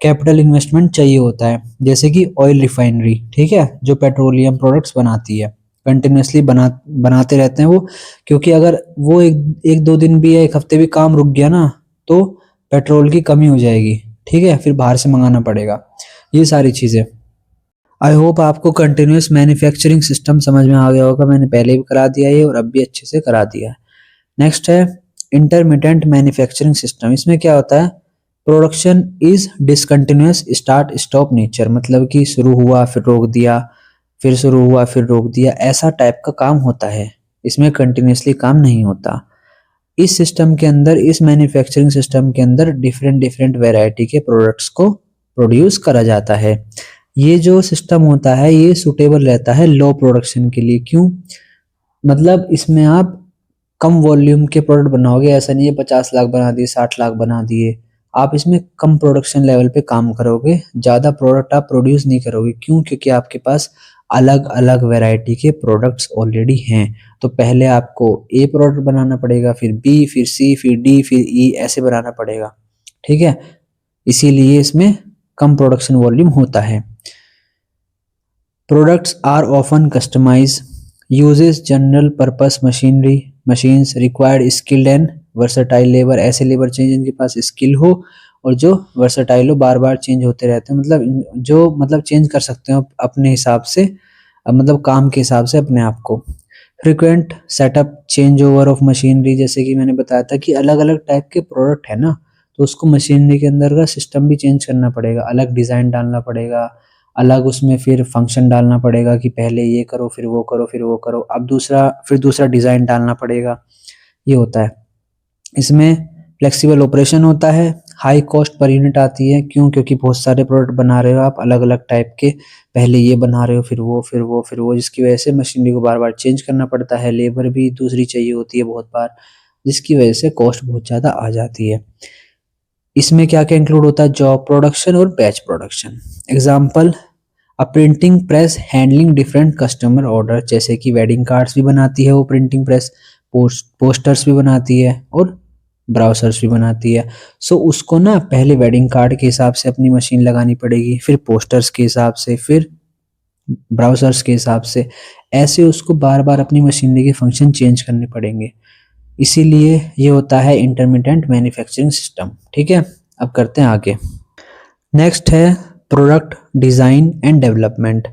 कैपिटल इन्वेस्टमेंट चाहिए होता है। जैसे कि ऑयल रिफाइनरी, ठीक है, जो पेट्रोलियम प्रोडक्ट्स बनाती है, कंटिन्यूसली बनाते रहते हैं वो, क्योंकि अगर वो एक दो दिन भी या एक हफ्ते भी काम रुक गया ना तो पेट्रोल की कमी हो जाएगी, ठीक है, फिर बाहर से मंगाना पड़ेगा, ये सारी चीज़ें। आई होप आपको कंटिन्यूस मैन्युफैक्चरिंग सिस्टम समझ में आ गया होगा, मैंने पहले भी करा दिया है और अब भी अच्छे से करा दिया है। नेक्स्ट है इंटरमिटेंट मैन्युफैक्चरिंग सिस्टम। इसमें क्या होता है, production is discontinuous start stop nature, मतलब कि शुरू हुआ फिर रोक दिया, फिर शुरू हुआ फिर रोक दिया, ऐसा टाइप का काम होता है, इसमें कंटिन्यूसली काम नहीं होता। इस सिस्टम के अंदर, इस मैन्युफैक्चरिंग सिस्टम के अंदर डिफरेंट डिफरेंट वैरायटी के प्रोडक्ट्स को प्रोड्यूस करा जाता है। ये जो सिस्टम होता है ये सुटेबल रहता है लो प्रोडक्शन के लिए। क्यों, मतलब इसमें आप कम वॉल्यूम के प्रोडक्ट बनाओगे, ऐसा नहीं है 50 लाख बना दिए 60 लाख बना दिए, आप इसमें कम प्रोडक्शन लेवल पे काम करोगे, ज़्यादा प्रोडक्ट आप प्रोड्यूस नहीं करोगे। क्यों, क्योंकि आपके पास अलग अलग वैरायटी के प्रोडक्ट्स ऑलरेडी हैं। तो पहले आपको ए प्रोडक्ट बनाना पड़ेगा, फिर बी, फिर सी, फिर डी, फिर ई, ऐसे बनाना पड़ेगा, ठीक है। इसीलिए इसमें कम प्रोडक्शन वॉल्यूम होता है। Products are often customise, uses general purpose machinery, machines required skilled and versatile labour, ऐसे लेबर चाहिए जिनके पास स्किल हो और जो वर्सटाइल हो, बार बार चेंज होते रहते हैं, मतलब जो मतलब चेंज कर सकते हो अपने हिसाब से, मतलब काम के हिसाब से अपने आप को। Frequent setup change over of machinery, जैसे कि मैंने बताया था कि अलग अलग टाइप के प्रोडक्ट है ना, तो उसको मशीनरी के अंदर का सिस्टम भी चेंज करना पड़ेगा, अलग डिज़ाइन डालना पड़ेगा, अलग उसमें फिर फंक्शन डालना पड़ेगा कि पहले ये करो फिर वो करो फिर वो करो, अब दूसरा डिज़ाइन डालना पड़ेगा, ये होता है। इसमें फ्लेक्सिबल ऑपरेशन होता है, हाई कॉस्ट पर यूनिट आती है, क्यों? क्योंकि बहुत सारे प्रोडक्ट बना रहे हो आप अलग अलग टाइप के, पहले ये बना रहे हो फिर वो फिर वो फिर वो, जिसकी वजह से मशीनरी को बार बार चेंज करना पड़ता है, लेबर भी दूसरी चाहिए होती है बहुत बार, जिसकी वजह से कॉस्ट बहुत ज़्यादा आ जाती है। इसमें क्या क्या इंक्लूड होता है? जॉब प्रोडक्शन और batch production. Example, a printing press handling different customer order, जैसे कि वेडिंग कार्ड्स भी बनाती है वो प्रिंटिंग प्रेस, पोस्टर्स भी बनाती है और ब्राउजर्स भी बनाती है। सो उसको ना पहले वेडिंग कार्ड के हिसाब से अपनी मशीन लगानी पड़ेगी, फिर पोस्टर्स के हिसाब से, फिर ब्राउजर्स के हिसाब से, ऐसे उसको बार बार अपनी मशीनरी के फंक्शन चेंज करने पड़ेंगे। इसीलिए ये होता है इंटरमिटेंट मैन्युफैक्चरिंग सिस्टम। ठीक है, अब करते हैं आगे। नेक्स्ट है प्रोडक्ट डिज़ाइन एंड डेवलपमेंट।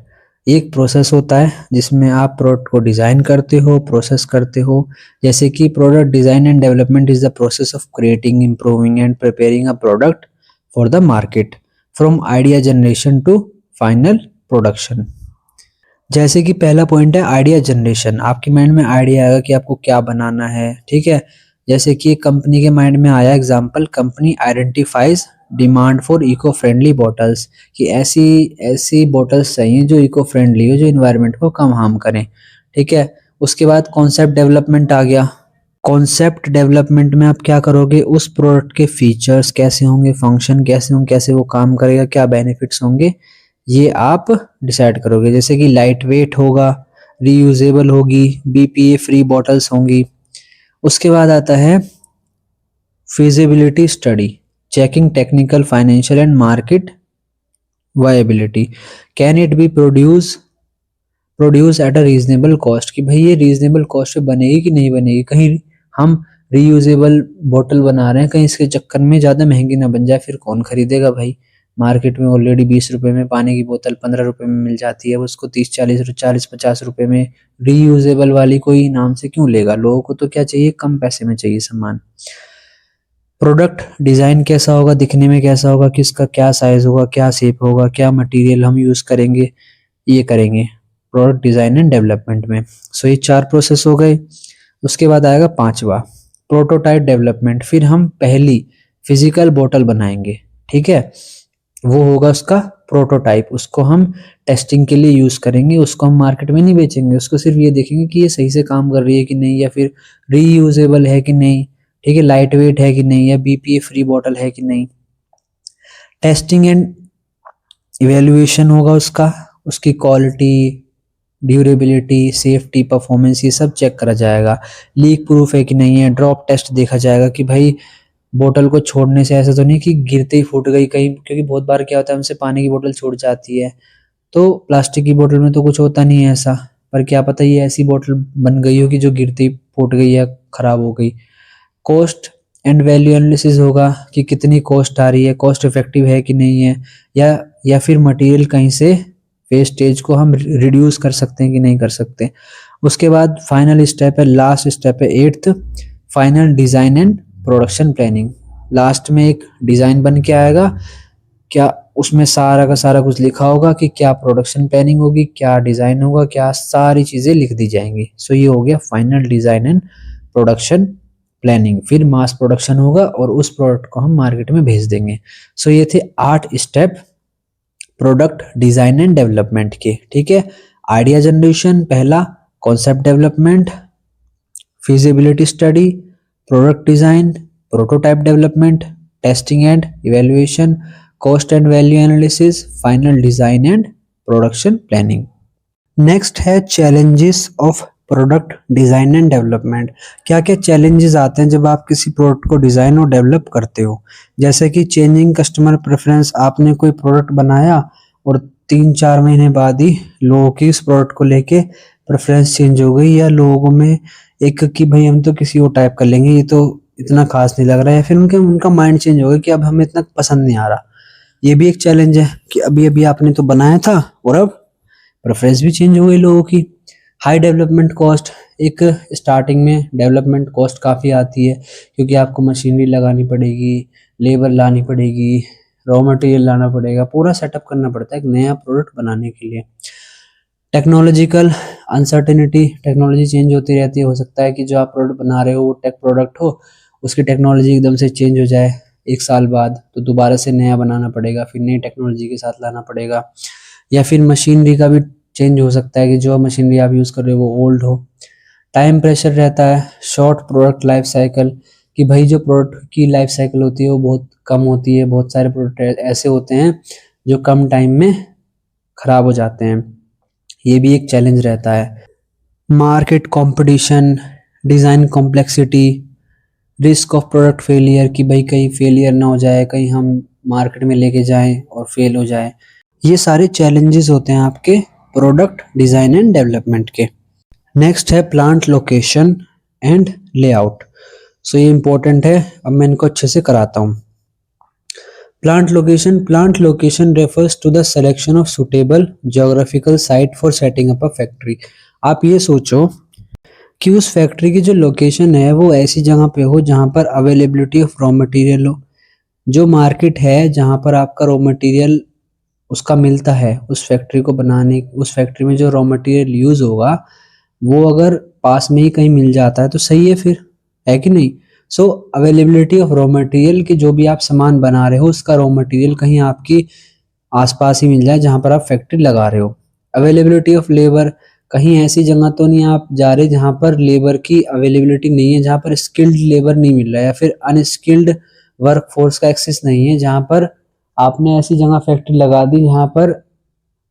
एक प्रोसेस होता है जिसमें आप प्रोडक्ट को डिज़ाइन करते हो, प्रोसेस करते हो। जैसे कि product design and development is the process of creating, improving and preparing a product for the market from idea generation to final production. जैसे कि पहला पॉइंट है आइडिया जनरेशन, आपके माइंड में आइडिया आएगा कि आपको क्या बनाना है। ठीक है, जैसे कि एक कंपनी के माइंड में आया example, company identifies demand for eco friendly bottles, कि ऐसी ऐसी बॉटल्स चाहिए जो इको फ्रेंडली हो, जो इन्वायरमेंट को कम हार्म करें। ठीक है, उसके बाद कॉन्सेप्ट डेवलपमेंट आ गया। कॉन्सेप्ट डेवलपमेंट में आप क्या करोगे? उस प्रोडक्ट के फीचर्स कैसे होंगे, फंक्शन कैसे होंगे, कैसे वो काम करेगा, क्या बेनिफिट्स होंगे, ये आप डिसाइड करोगे। जैसे कि लाइट वेट होगा, रीयूजेबल होगी, बीपीए फ्री बॉटल्स होंगी। उसके बाद आता है feasibility study, checking technical, financial and market viability. Can it be produce at a reasonable cost, कि भाई ये रीजनेबल कॉस्ट पे बनेगी कि नहीं बनेगी, कहीं हम रीयूजेबल बोतल बना रहे हैं, कहीं इसके चक्कर में ज़्यादा महंगी ना बन जाए, फिर कौन खरीदेगा भाई। मार्केट में ऑलरेडी 20 रुपए में पानी की बोतल 15 रुपए में मिल जाती है, उसको 30 40 50 रुपए में रीयूजेबल वाली कोई नाम से क्यों लेगा? लोगों को तो क्या चाहिए, कम पैसे में चाहिए सामान। प्रोडक्ट डिज़ाइन कैसा होगा, दिखने में कैसा होगा, किसका क्या साइज होगा, क्या शेप होगा, क्या मटेरियल हम यूज़ करेंगे, ये करेंगे प्रोडक्ट डिज़ाइन एंड डेवलपमेंट में। सो ये 4 प्रोसेस हो गए। उसके बाद आएगा 5वां प्रोटोटाइप डेवलपमेंट, फिर हम पहली फिजिकल बोतल बनाएंगे। ठीक है, वो होगा उसका प्रोटोटाइप, उसको हम टेस्टिंग के लिए यूज़ करेंगे, उसको हम मार्केट में नहीं बेचेंगे, उसको सिर्फ ये देखेंगे कि ये सही से काम कर रही है कि नहीं, या फिर रीयूजेबल है कि नहीं, ठीक है, लाइट वेट है कि नहीं, या बीपीए फ्री बॉटल है कि नहीं। टेस्टिंग एंड इवेल्युएशन होगा उसका, उसकी क्वालिटी, ड्यूरेबिलिटी, सेफ्टी, परफॉर्मेंस, ये सब चेक करा जाएगा। लीक प्रूफ है कि नहीं है, ड्रॉप टेस्ट देखा जाएगा कि भाई बोतल को छोड़ने से ऐसा तो नहीं कि गिरते ही फूट गई कहीं, क्योंकि बहुत बार क्या होता है हमसे पानी की बोतल छूट जाती है, तो प्लास्टिक की बोतल में तो कुछ होता नहीं है ऐसा, पर क्या पता ये ऐसी बोतल बन गई हो कि जो गिरते ही फूट गई या खराब हो गई। कॉस्ट एंड वैल्यू एनालिसिस होगा कि कितनी कॉस्ट आ रही है, कॉस्ट इफेक्टिव है कि नहीं है, या फिर मटेरियल कहीं से वेस्टेज को हम रिड्यूस कर सकते हैं कि नहीं कर सकते। उसके बाद फाइनल स्टेप है, लास्ट स्टेप है 8th, final design and production planning. Last में एक डिज़ाइन बन के आएगा, क्या उसमें सारा का सारा कुछ लिखा होगा कि क्या प्रोडक्शन प्लानिंग होगी, क्या डिज़ाइन होगा, क्या सारी चीज़ें लिख दी जाएंगी। सो ये हो गया final design and production planning. फिर मास प्रोडक्शन होगा और उस प्रोडक्ट को हम मार्केट में भेज देंगे। सो ये थे 8 step product design and development के। ठीक है, आइडिया जनरेशन पहला, concept development, feasibility study, product design, prototype development, testing and evaluation, cost and value analysis, final design and production planning. Next है challenges of product design and development. क्या क्या चैलेंजेस आते हैं जब आप किसी प्रोडक्ट को डिज़ाइन और डेवलप करते हो? जैसे कि चेंजिंग कस्टमर प्रेफरेंस, आपने कोई प्रोडक्ट बनाया और 3-4 महीने बाद ही लोगों की उस प्रोडक्ट को लेके प्रेफरेंस चेंज हो गई, या लोगों में एक कि भाई हम तो किसी और टाइप कर लेंगे, ये तो इतना खास नहीं लग रहा है, या फिर उनका माइंड चेंज हो गया कि अब हमें इतना पसंद नहीं आ रहा। ये भी एक चैलेंज है कि अभी अभी आपने तो बनाया था और अब प्रेफरेंस भी चेंज हो गई लोगों की। हाई डेवलपमेंट कॉस्ट, एक स्टार्टिंग में डेवलपमेंट कॉस्ट काफ़ी आती है, क्योंकि आपको मशीनरी लगानी पड़ेगी, लेबर लानी पड़ेगी, रॉ मटेरियल लाना पड़ेगा, पूरा सेटअप करना पड़ता है एक नया प्रोडक्ट बनाने के लिए। टेक्नोलॉजिकल अनसर्टेनिटी, टेक्नोलॉजी चेंज होती रहती है, हो सकता है कि जो आप प्रोडक्ट बना रहे हो वो टेक प्रोडक्ट हो, उसकी टेक्नोलॉजी एकदम से चेंज हो जाए एक साल बाद, तो दोबारा से नया बनाना पड़ेगा, फिर नई टेक्नोलॉजी के साथ लाना पड़ेगा। या फिर मशीनरी का भी चेंज हो सकता है कि जो मशीनरी आप यूज़ कर रहे हो वो ओल्ड हो। टाइम प्रेशर रहता है, शॉर्ट प्रोडक्ट लाइफ साइकिल, कि भाई जो प्रोडक्ट की लाइफ साइकिल होती है वो बहुत कम होती है, बहुत सारे प्रोडक्ट ऐसे होते हैं जो कम टाइम में ख़राब हो जाते हैं, ये भी एक चैलेंज रहता है। Market competition, design complexity, risk of product failure, कि भाई कहीं फेलियर ना हो जाए, कहीं हम मार्केट में लेके जाएं और फेल हो जाए। ये सारे चैलेंजेस होते हैं आपके प्रोडक्ट डिज़ाइन एंड डेवलपमेंट के। नेक्स्ट है प्लांट लोकेशन एंड लेआउट। सो ये इंपॉर्टेंट है, अब मैं इनको अच्छे से कराता हूँ। Plant location refers to the selection of suitable geographical site for setting up a factory. आप ये सोचो कि उस फैक्ट्री की जो लोकेशन है वो ऐसी जगह पे हो जहाँ पर अवेलेबिलिटी ऑफ रॉ मटेरियल हो, जो मार्केट है जहाँ पर आपका रॉ मटेरियल उसका मिलता है, उस फैक्ट्री को बनाने, उस फैक्ट्री में जो रॉ मटेरियल यूज़ होगा वो अगर पास में ही कहीं मिल जाता है तो सही है फिर, है कि नहीं। सो अवेलेबिलिटी ऑफ रॉ मटेरियल, कि जो भी आप सामान बना रहे हो उसका रॉ मटेरियल कहीं आपकी आसपास ही मिल जाए जहाँ पर आप फैक्ट्री लगा रहे हो। अवेलेबिलिटी ऑफ लेबर, कहीं ऐसी जगह तो नहीं आप जा रहे जहाँ पर लेबर की अवेलेबिलिटी नहीं है, जहाँ पर स्किल्ड लेबर नहीं मिल रहा है, या फिर अनस्किल्ड वर्क फोर्स का एक्सेस नहीं है, जहाँ पर आपने ऐसी जगह फैक्ट्री लगा दी जहाँ पर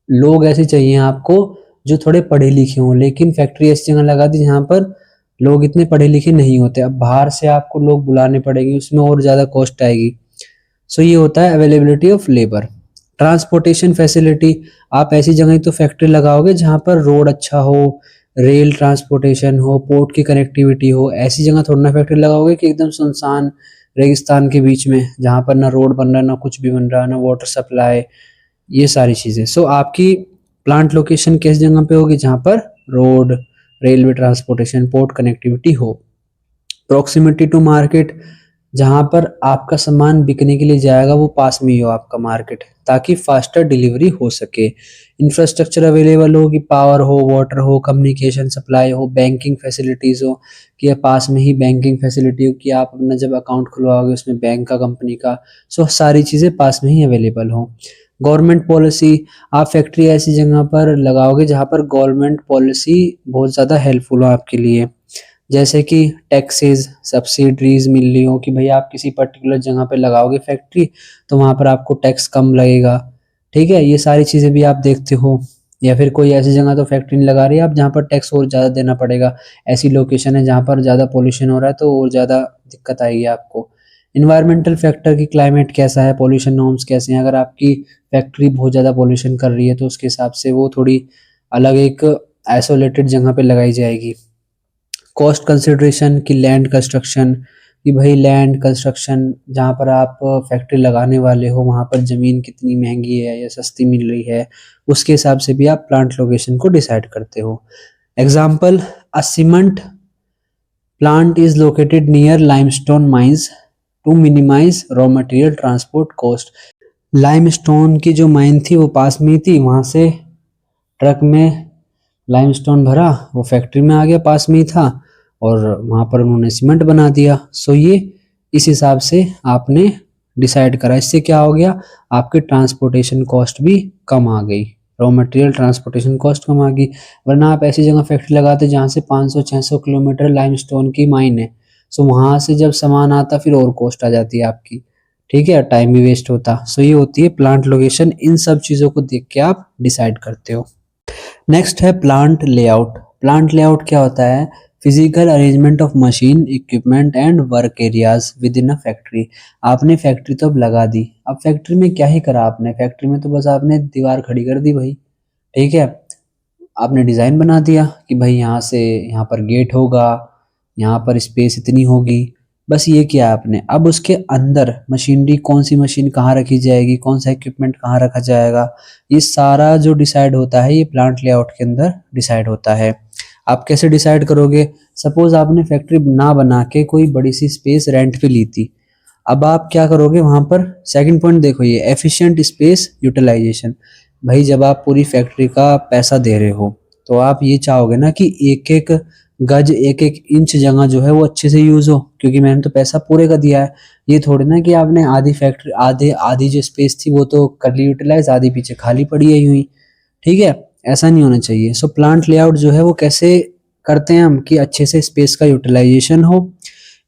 लोग ऐसे चाहिए आपको जो थोड़े पढ़े लिखे हों, लेकिन फैक्ट्री ऐसी जगह लगा दी जहाँ पर लोग इतने पढ़े लिखे नहीं होते, अब बाहर से आपको लोग बुलाने पड़ेंगे, उसमें और ज़्यादा कॉस्ट आएगी। सो ये होता है availability of labour. Transportation facility, आप ऐसी जगह ही तो फैक्ट्री लगाओगे जहाँ पर रोड अच्छा हो, रेल ट्रांसपोर्टेशन हो, पोर्ट की कनेक्टिविटी हो, ऐसी जगह थोड़ा ना फैक्ट्री लगाओगे कि एकदम सुनसान रेगिस्तान के बीच में जहाँ पर ना रोड बन रहा है ना कुछ भी बन रहा है ना वाटर सप्लाई, ये सारी चीज़ें। सो आपकी प्लांट लोकेशन किस जगह पे होगी जहाँ पर road, railway transportation, port connectivity हो। प्रॉक्सिमिटी टू मार्केट, जहाँ पर आपका सामान बिकने के लिए जाएगा वो पास में ही हो आपका मार्केट, ताकि फास्टर डिलीवरी हो सके। इंफ्रास्ट्रक्चर अवेलेबल हो, कि पावर हो, वाटर हो, कम्युनिकेशन सप्लाई हो, बैंकिंग फैसिलिटीज़ हो, कि पास में ही बैंकिंग फैसिलिटी हो, कि आप अपना जब अकाउंट खुलवाओगे उसमें बैंक का, कंपनी का, सो सारी चीज़ें पास में ही अवेलेबल हो। गवर्नमेंट पॉलिसी, आप फैक्ट्री ऐसी जगह पर लगाओगे जहाँ पर गवर्नमेंट पॉलिसी बहुत ज़्यादा हेल्पफुल हो आपके लिए, जैसे कि टैक्सेस, सब्सिडीज मिल रही हो, कि भाई आप किसी पर्टिकुलर जगह पे लगाओगे फैक्ट्री तो वहाँ पर आपको टैक्स कम लगेगा, ठीक है, ये सारी चीज़ें भी आप देखते हो। या फिर कोई ऐसी जगह तो फैक्ट्री नहीं लगा रही है आप जहाँ पर टैक्स और ज़्यादा देना पड़ेगा, ऐसी लोकेशन है जहाँ पर ज़्यादा पोल्यूशन हो रहा है तो और ज़्यादा दिक्कत आएगी आपको। इन्वायरमेंटल फैक्टर, की क्लाइमेट कैसा है, पोल्यूशन नॉर्म्स कैसे हैं, अगर आपकी फैक्ट्री बहुत ज़्यादा पोल्यूशन कर रही है तो उसके हिसाब से वो थोड़ी अलग एक आइसोलेटेड जगह पे लगाई जाएगी। कॉस्ट कंसिडरेशन, की लैंड कंस्ट्रक्शन, कि भाई लैंड कंस्ट्रक्शन जहाँ पर आप फैक्ट्री लगाने वाले हो वहाँ पर ज़मीन कितनी महंगी है या सस्ती मिल रही है, उसके हिसाब से भी आप प्लांट लोकेशन को डिसाइड करते हो। Example, a cement plant is located near limestone mines to minimise raw material transport cost. Limestone की जो माइन थी वो पास में ही थी, वहाँ से ट्रक में लाइमस्टोन भरा, वो फैक्ट्री में आ गया, पास में ही था, और वहाँ पर उन्होंने सीमेंट बना दिया। सो ये इस हिसाब से आपने डिसाइड करा, इससे क्या हो गया, आपके ट्रांसपोर्टेशन कॉस्ट भी कम आ गई, रॉ मटेरियल ट्रांसपोर्टेशन कॉस्ट कम आ गई। वरना आप ऐसी जगह फैक्ट्री लगाते जहाँ से 500-600 किलोमीटर लाइमस्टोन की माइन है, सो वहाँ से जब सामान आता फिर और कॉस्ट आ जाती है आपकी, ठीक है, टाइम भी वेस्ट होता। सो ये होती है प्लांट लोकेशन, इन सब चीज़ों को देख के आप डिसाइड करते हो। नेक्स्ट है प्लांट लेआउट। प्लांट लेआउट क्या होता है, physical arrangement of machine, equipment and work areas with in a factory. आपने फैक्ट्री तो अब लगा दी, अब फैक्ट्री में क्या ही करा आपने, फैक्ट्री में तो बस आपने दीवार खड़ी कर दी भाई, ठीक है, आपने डिज़ाइन बना दिया कि भाई यहाँ से यहाँ पर गेट होगा, यहाँ पर स्पेस इतनी होगी, बस ये किया आपने। अब उसके अंदर मशीनरी, कौन सी मशीन कहाँ रखी जाएगी, कौन सा इक्विपमेंट कहाँ रखा जाएगा, ये सारा जो डिसाइड होता है ये प्लांट लेआउट के अंदर डिसाइड होता है। आप कैसे डिसाइड करोगे? सपोज आपने फैक्ट्री ना बना के कोई बड़ी सी स्पेस रेंट पे ली थी। अब आप क्या करोगे वहां पर? सेकंड पॉइंट देखो, ये एफिशिएंट स्पेस यूटिलाइजेशन। भाई जब आप पूरी फैक्ट्री का पैसा दे रहे हो तो आप ये चाहोगे ना कि एक एक गज, एक एक इंच जगह जो है वो अच्छे से यूज हो, क्योंकि मैंने तो पैसा पूरे का दिया है। ये थोड़ी ना कि आपने आधी फैक्ट्री, आधी जो स्पेस थी वो तो कर ली यूटिलाइज, आधी पीछे खाली पड़ी है यूं ही। ठीक है, ऐसा नहीं होना चाहिए। सो प्लांट लेआउट जो है वो कैसे करते हैं हम कि अच्छे से स्पेस का यूटिलाइजेशन हो,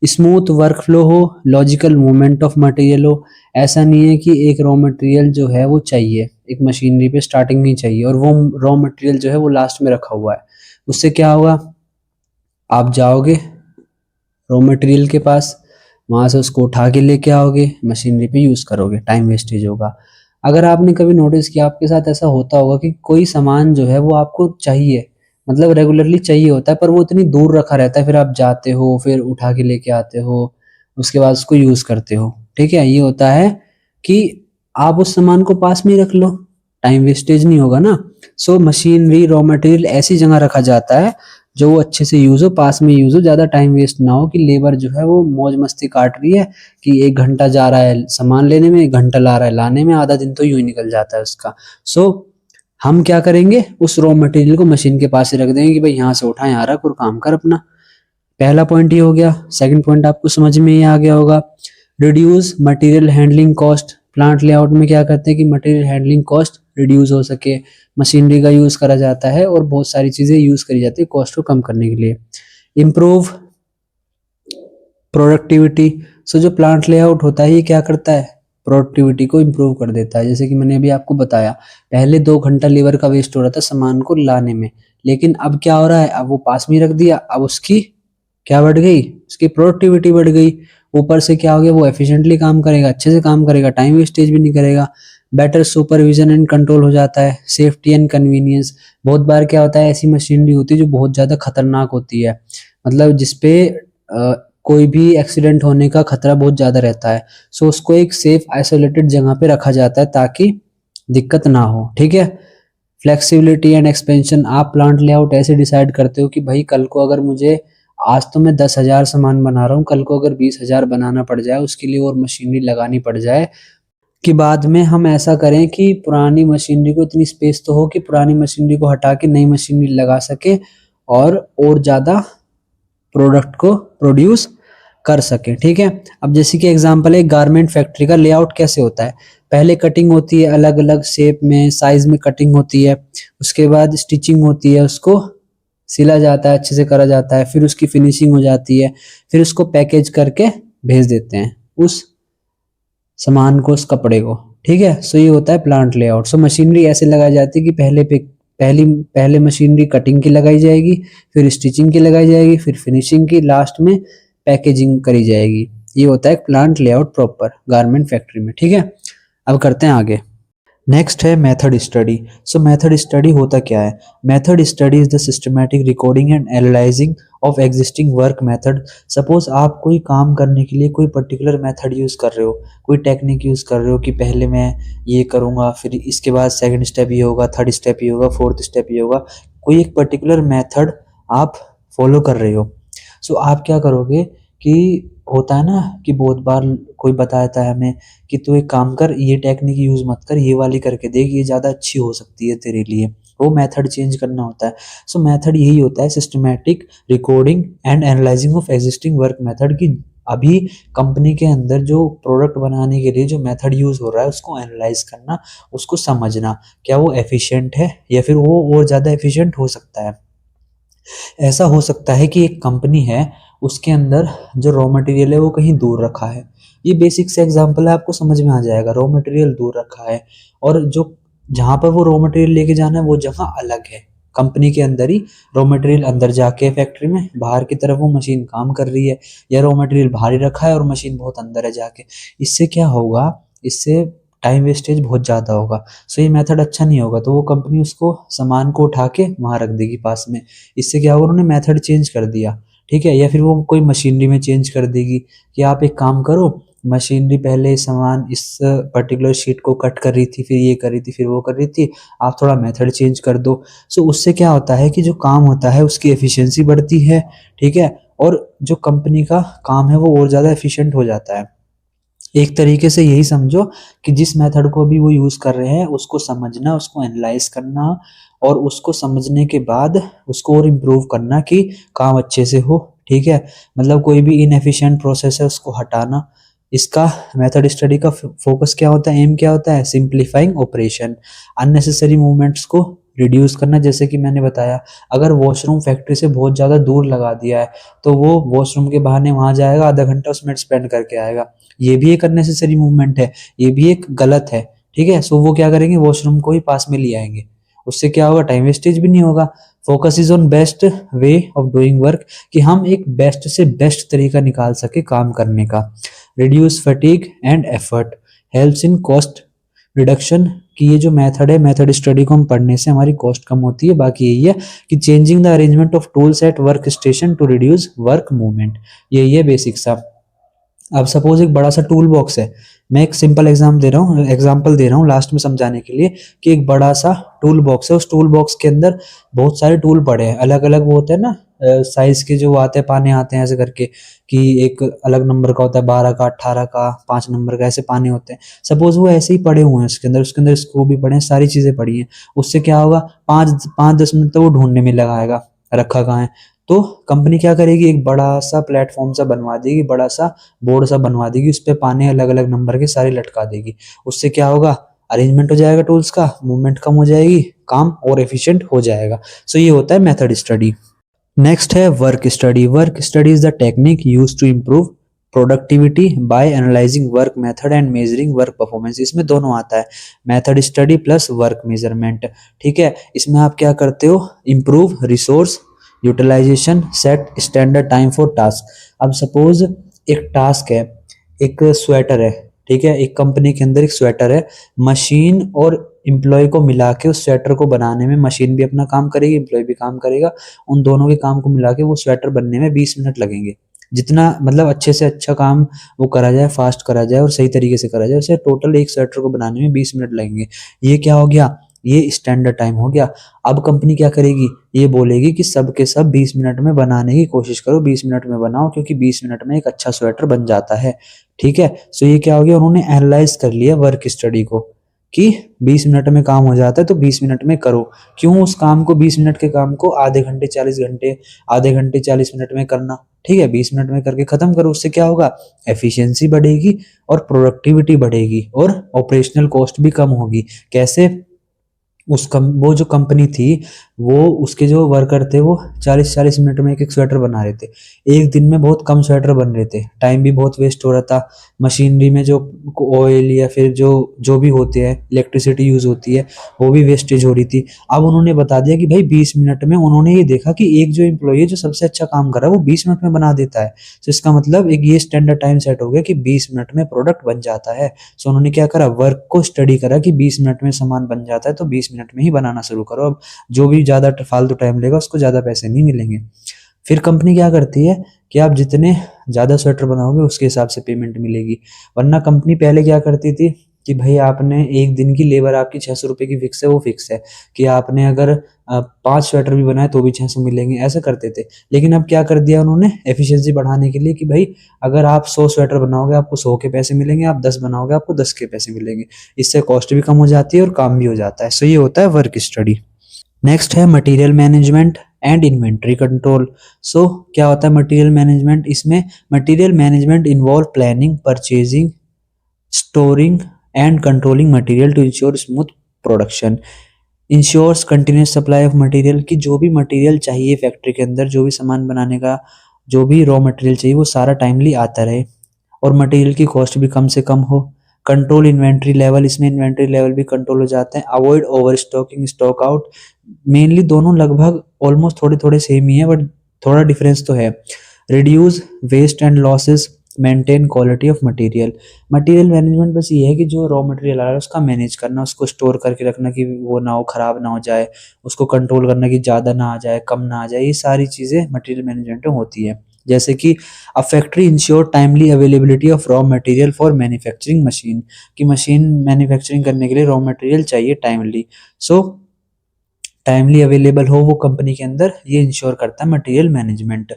स्मूथ वर्क फ्लो हो, लॉजिकल मूवमेंट ऑफ मटेरियल हो। ऐसा नहीं है कि एक रॉ मटेरियल जो है वो चाहिए, एक मशीनरी पे स्टार्टिंग नहीं चाहिए और वो रॉ मटेरियल जो है वो लास्ट में रखा हुआ है। उससे क्या होगा? आप जाओगे रॉ मटेरियल के पास, वहां से उसको उठा के लेके आओगे, मशीनरी पे यूज करोगे, टाइम वेस्टेज होगा। अगर आपने कभी नोटिस किया, आपके साथ ऐसा होता होगा कि कोई सामान जो है वो आपको चाहिए, मतलब रेगुलरली चाहिए होता है, पर वो इतनी दूर रखा रहता है, फिर आप जाते हो, फिर उठा के लेके आते हो, उसके बाद उसको यूज करते हो। ठीक है, ये होता है कि आप उस सामान को पास में ही रख लो, टाइम वेस्टेज नहीं होगा ना। सो मशीनरी, रॉ मटेरियल ऐसी जगह रखा जाता है जो वो अच्छे से यूज हो, पास में यूज हो, ज्यादा टाइम वेस्ट ना हो कि लेबर जो है वो मौज मस्ती काट रही है कि 1 घंटा जा रहा है सामान लेने में, 1 घंटा ला रहा है लाने में, आधा दिन तो यूं ही निकल जाता है उसका। सो हम क्या करेंगे, उस रॉ मटेरियल को मशीन के पास ही रख देंगे कि भाई यहाँ से उठा, यहाँ रख और काम कर अपना। पहला पॉइंट ये हो गया। सेकंड पॉइंट आपको समझ में ही आ गया होगा, reduce material handling cost. Plant layout में क्या करते हैं कि मटेरियल हैंडलिंग कॉस्ट रिड्यूस हो सके, मशीनरी का यूज करा जाता है और बहुत सारी चीजें यूज करी जाती है कॉस्ट को कम करने के लिए। Improve productivity. सो जो प्लांट लेआउट होता है ये क्या करता है? प्रोडक्टिविटी को इम्प्रूव कर देता है। जैसे कि मैंने अभी आपको बताया, पहले 2 घंटा लेबर का वेस्ट हो रहा था सामान को लाने में, लेकिन अब क्या हो रहा है, अब वो पास में रख दिया, अब उसकी क्या बढ़ गई, उसकी प्रोडक्टिविटी बढ़ गई। ऊपर से क्या हो गया, वो एफिशिएंटली काम करेगा, अच्छे से काम करेगा, टाइम वेस्टेज भी नहीं करेगा। बेटर सुपरविजन एंड कंट्रोल हो जाता है। Safety and convenience. बहुत बार क्या होता है, ऐसी मशीनरी होती है जो बहुत ज्यादा खतरनाक होती है, मतलब जिसपे कोई भी एक्सीडेंट होने का खतरा बहुत ज्यादा रहता है। सो उसको एक सेफ आइसोलेटेड जगह पे रखा जाता है ताकि दिक्कत ना हो। ठीक है। Flexibility and expansion. आप प्लांट लेआउट ऐसे डिसाइड करते हो कि भाई कल को अगर मुझे, आज तो मैं 10,000 सामान बना रहा हूँ, कल को अगर 20,000 बनाना पड़ जाए, उसके लिए और मशीनरी लगानी पड़ जाए, कि बाद में हम ऐसा करें कि पुरानी मशीनरी को इतनी स्पेस तो हो कि पुरानी मशीनरी को हटा के नई मशीनरी लगा सके और ज़्यादा प्रोडक्ट को प्रोड्यूस कर सके। ठीक है। अब जैसे कि एग्जांपल है, गारमेंट फैक्ट्री का लेआउट कैसे होता है। पहले कटिंग होती है, अलग अलग शेप में, साइज में कटिंग होती है। उसके बाद स्टिचिंग होती है, उसको सिला जाता है, अच्छे से करा जाता है, फिर उसकी फिनिशिंग हो जाती है, फिर उसको पैकेज करके भेज देते हैं उस सामान को, उस कपड़े को। ठीक है। सो ये होता है प्लांट लेआउट। सो मशीनरी ऐसे लगाई जाती है कि पहले मशीनरी कटिंग की लगाई जाएगी, फिर स्टिचिंग की लगाई जाएगी, फिर फिनिशिंग की, लास्ट में पैकेजिंग करी जाएगी। ये होता है plant layout proper garment factory में। ठीक है। अब करते हैं आगे। नेक्स्ट है मेथड स्टडी। सो मेथड स्टडी होता क्या है? Method study is the systematic recording and analysing of existing work method. Suppose आप कोई काम करने के लिए कोई पर्टिकुलर मेथड यूज कर रहे हो, कोई टेक्निक यूज कर रहे हो कि पहले मैं ये करूंगा, फिर इसके बाद सेकंड स्टेप ये होगा, थर्ड स्टेप ये होगा, फोर्थ स्टेप ये होगा, कोई एक पर्टिकुलर मेथड आप फॉलो कर रहे हो। सो आप क्या करोगे कि होता है ना कि बहुत बार कोई बताता है हमें कि तू एक काम कर, ये टेक्निक यूज मत कर, ये वाली करके देख, ये ज्यादा अच्छी हो सकती है तेरे लिए। वो मेथड चेंज करना होता है। सो मेथड यही होता है, systematic recording and analysing of existing work method, की अभी कंपनी के अंदर जो प्रोडक्ट बनाने के लिए जो मेथड यूज हो रहा है उसको एनालाइज करना, उसको समझना, क्या वो एफिशिएंट है या फिर वो और ज्यादा एफिशिएंट हो सकता है। ऐसा हो सकता है कि एक कंपनी है, उसके अंदर जो रॉ मटेरियल है वो कहीं दूर रखा है। ये बेसिक से एग्जांपल है, आपको समझ में आ जाएगा। रॉ मटेरियल दूर रखा है और जो जहाँ पर वो रॉ मटेरियल लेके जाना है वो जगह अलग है। कंपनी के अंदर ही रॉ मटेरियल अंदर जाके फैक्ट्री में, बाहर की तरफ वो मशीन काम कर रही है, या रॉ मटेरियल बाहर ही रखा है और मशीन बहुत अंदर है जाके। इससे क्या होगा, इससे टाइम वेस्टेज बहुत ज़्यादा होगा। सो ये मेथड अच्छा नहीं होगा, तो वो कंपनी उसको सामान को उठा के वहाँ रख देगी पास में। इससे क्या होगा, उन्होंने मेथड चेंज कर दिया। ठीक है, या फिर वो कोई मशीनरी में चेंज कर देगी कि आप एक काम करो, मशीनरी पहले सामान इस पर्टिकुलर शीट को कट कर रही थी, फिर ये कर रही थी, फिर वो कर रही थी, आप थोड़ा मेथड चेंज कर दो। सो उससे क्या होता है कि जो काम होता है उसकी एफिशिएंसी बढ़ती है, ठीक है, और जो कंपनी का काम है वो और ज़्यादा एफिशिएंट हो जाता है। एक तरीके से यही समझो कि जिस मेथड को भी वो यूज़ कर रहे हैं उसको समझना, उसको एनालाइज करना, और उसको समझने के बाद उसको और इम्प्रूव करना कि काम अच्छे से हो, ठीक है। मतलब कोई भी इनएफिशिएंट प्रोसेस है उसको हटाना। इसका मेथड स्टडी का फोकस क्या होता है, एम क्या होता है, सिंप्लीफाइंग ऑपरेशन, अननेसेसरी मूवमेंट्स को रिड्यूस करना। जैसे कि मैंने बताया, अगर वॉशरूम फैक्ट्री से बहुत ज़्यादा दूर लगा दिया है तो वो वॉशरूम के बहाने वहाँ जाएगा, आधा घंटा उसमें स्पेंड करके आएगा, ये भी एक अननेसेसरी मूवमेंट है, ये भी एक गलत है, ठीक है। सो वो क्या करेंगे, वॉशरूम को ही पास में ले आएंगे, उससे क्या होगा, टाइम वेस्टेज भी नहीं होगा। Focus is on best way of doing work, कि हम एक बेस्ट से बेस्ट तरीका निकाल सके काम करने का। Reduce fatigue and effort, helps in cost reduction, कि ये जो मेथड है, मेथड स्टडी को हम पढ़ने से हमारी कॉस्ट कम होती है। बाकी यही है कि changing the arrangement of tools at work station to reduce work movement, यही है बेसिक सा। अब सपोज एक बड़ा सा टूल बॉक्स है, मैं एक सिंपल एग्जांपल दे रहा हूँ लास्ट में समझाने के लिए, कि एक बड़ा सा टूल बॉक्स है, उस टूल बॉक्स के अंदर बहुत सारे टूल पड़े हैं, अलग अलग वो होते हैं ना साइज के, जो आते हैं पाने आते हैं ऐसे करके, कि एक अलग नंबर का होता है, 12 का, 18 का, 5 नंबर का, ऐसे पाने होते हैं। सपोज वो ऐसे ही पड़े हुए हैं उसके अंदर स्क्रू भी पड़े हैं, सारी चीजें पड़ी हैं। उससे क्या होगा, 5-10 मिनट तो वो ढूंढने में लगाएगा रखा कहाँ है। तो कंपनी क्या करेगी, एक बड़ा सा प्लेटफॉर्म सा बनवा देगी, बड़ा सा बोर्ड सा बनवा देगी, उस पर पाने अलग अलग नंबर के सारे लटका देगी। उससे क्या होगा, अरेंजमेंट हो जाएगा टूल्स का, मूवमेंट कम हो जाएगी, काम और एफिशिएंट हो जाएगा। सो ये होता है मेथड स्टडी। नेक्स्ट है work study. Work study is the technique use to improve productivity by analysing work method and measuring work performance. इसमें दोनों आता है, method study plus work measurement, ठीक है। इसमें आप क्या करते हो, improve resource utilisation, set standard time for task. अब सपोज एक टास्क है, एक स्वेटर है, ठीक है, एक कंपनी के अंदर एक स्वेटर है, मशीन और एम्प्लॉय को मिला के उस स्वेटर को बनाने में, मशीन भी अपना काम करेगी, एम्प्लॉय भी काम करेगा, उन दोनों के काम को मिला के वो स्वेटर बनने में 20 मिनट लगेंगे। जितना मतलब अच्छे से अच्छा काम वो करा जाए, फास्ट करा जाए और सही तरीके से करा जाए, उसे टोटल एक स्वेटर को बनाने में 20 मिनट लगेंगे। ये क्या हो गया, ये स्टैंडर्ड टाइम हो गया। अब कंपनी क्या करेगी, ये बोलेगी कि सब के सब 20 मिनट में बनाने की कोशिश करो, 20 मिनट में बनाओ, क्योंकि 20 मिनट में एक अच्छा स्वेटर बन जाता है, ठीक है। सो ये क्या हो गया, उन्होंने एनालाइज कर लिया वर्क स्टडी को कि 20 मिनट में काम हो जाता है तो 20 मिनट में करो। क्यों उस काम को, 20 मिनट के काम को आधे घंटे 40 घंटे, आधे घंटे 40 मिनट में करना, ठीक है, 20 मिनट में करके खत्म करो। उससे क्या होगा, एफिशिएंसी बढ़ेगी और प्रोडक्टिविटी बढ़ेगी और ऑपरेशनल कॉस्ट भी कम होगी। कैसे, वो जो कंपनी थी, वो उसके जो वर्कर थे वो 40-40 मिनट में एक एक स्वेटर बना रहे थे, एक दिन में बहुत कम स्वेटर बन रहे थे, टाइम भी बहुत वेस्ट हो रहा था, मशीनरी में जो ऑयल या फिर जो जो भी होते हैं, इलेक्ट्रिसिटी यूज होती है, वो भी वेस्टेज हो रही थी। अब उन्होंने बता दिया कि भाई 20 मिनट में, उन्होंने ये देखा कि एक जो एम्प्लॉय है जो सबसे अच्छा काम कर रहा है वो 20 मिनट में बना देता है, तो इसका मतलब एक ये स्टैंडर्ड टाइम सेट हो गया कि 20 मिनट में प्रोडक्ट बन जाता है। सो उन्होंने क्या करा, वर्क को स्टडी करा कि 20 मिनट में सामान बन जाता है तो 20 मिनट में ही बनाना शुरू करो। अब जो भी ज्यादा फालतू टाइम लेगा उसको ज्यादा पैसे नहीं मिलेंगे। फिर कंपनी क्या करती है कि आप जितने ज्यादा स्वेटर बनाओगे उसके हिसाब से पेमेंट मिलेगी। वरना कंपनी पहले क्या करती थी कि भाई आपने एक दिन की लेबर आपकी 600 रुपए की फिक्स है, वो फिक्स है कि आपने अगर 5 स्वेटर भी बनाए तो भी 600 मिलेंगे, ऐसा करते थे। लेकिन अब क्या कर दिया उन्होंने, एफिशिएंसी बढ़ाने के लिए, कि भाई अगर आप 100 स्वेटर बनाओगे आपको 100 के पैसे मिलेंगे, आप 10 बनाओगे आपको 10 के पैसे मिलेंगे। इससे कॉस्ट भी कम हो जाती है और काम भी हो जाता है। सो ये होता है वर्क स्टडी। नेक्स्ट है material management and inventory control. So क्या होता है मटेरियल मैनेजमेंट, इसमें material management involve planning, purchasing, storing and controlling material to ensure smooth production. Ensures continuous supply of material, की जो भी मटेरियल चाहिए फैक्ट्री के अंदर, जो भी सामान बनाने का जो भी रॉ मटेरियल चाहिए वो सारा टाइमली आता रहे और मटेरियल की कॉस्ट भी कम से कम हो। कंट्रोल इन्वेंट्री लेवल, इसमें इन्वेंट्री लेवल भी कंट्रोल हो जाते हैं। Avoid over stocking, stock out. Mainly दोनों लगभग ऑलमोस्ट थोड़े थोड़े सेम ही है, बट थोड़ा डिफरेंस तो है। Reduce waste and losses, maintain quality of material. Material management बस ये है कि जो रॉ मटेरियल आ रहा है उसका मैनेज करना, उसको स्टोर करके रखना कि वो ना हो, खराब ना हो जाए, उसको कंट्रोल करना कि ज़्यादा ना आ जाए, कम ना आ जाए, ये सारी चीज़ें मटेरियल मैनेजमेंट में होती है। जैसे कि a factory ensure timely availability of raw material for manufacturing machine, कि मशीन मैन्युफैक्चरिंग करने के लिए रॉ मटेरियल चाहिए टाइमली, सो टाइमली अवेलेबल हो वो कंपनी के अंदर, ये इंश्योर करता है मटेरियल मैनेजमेंट।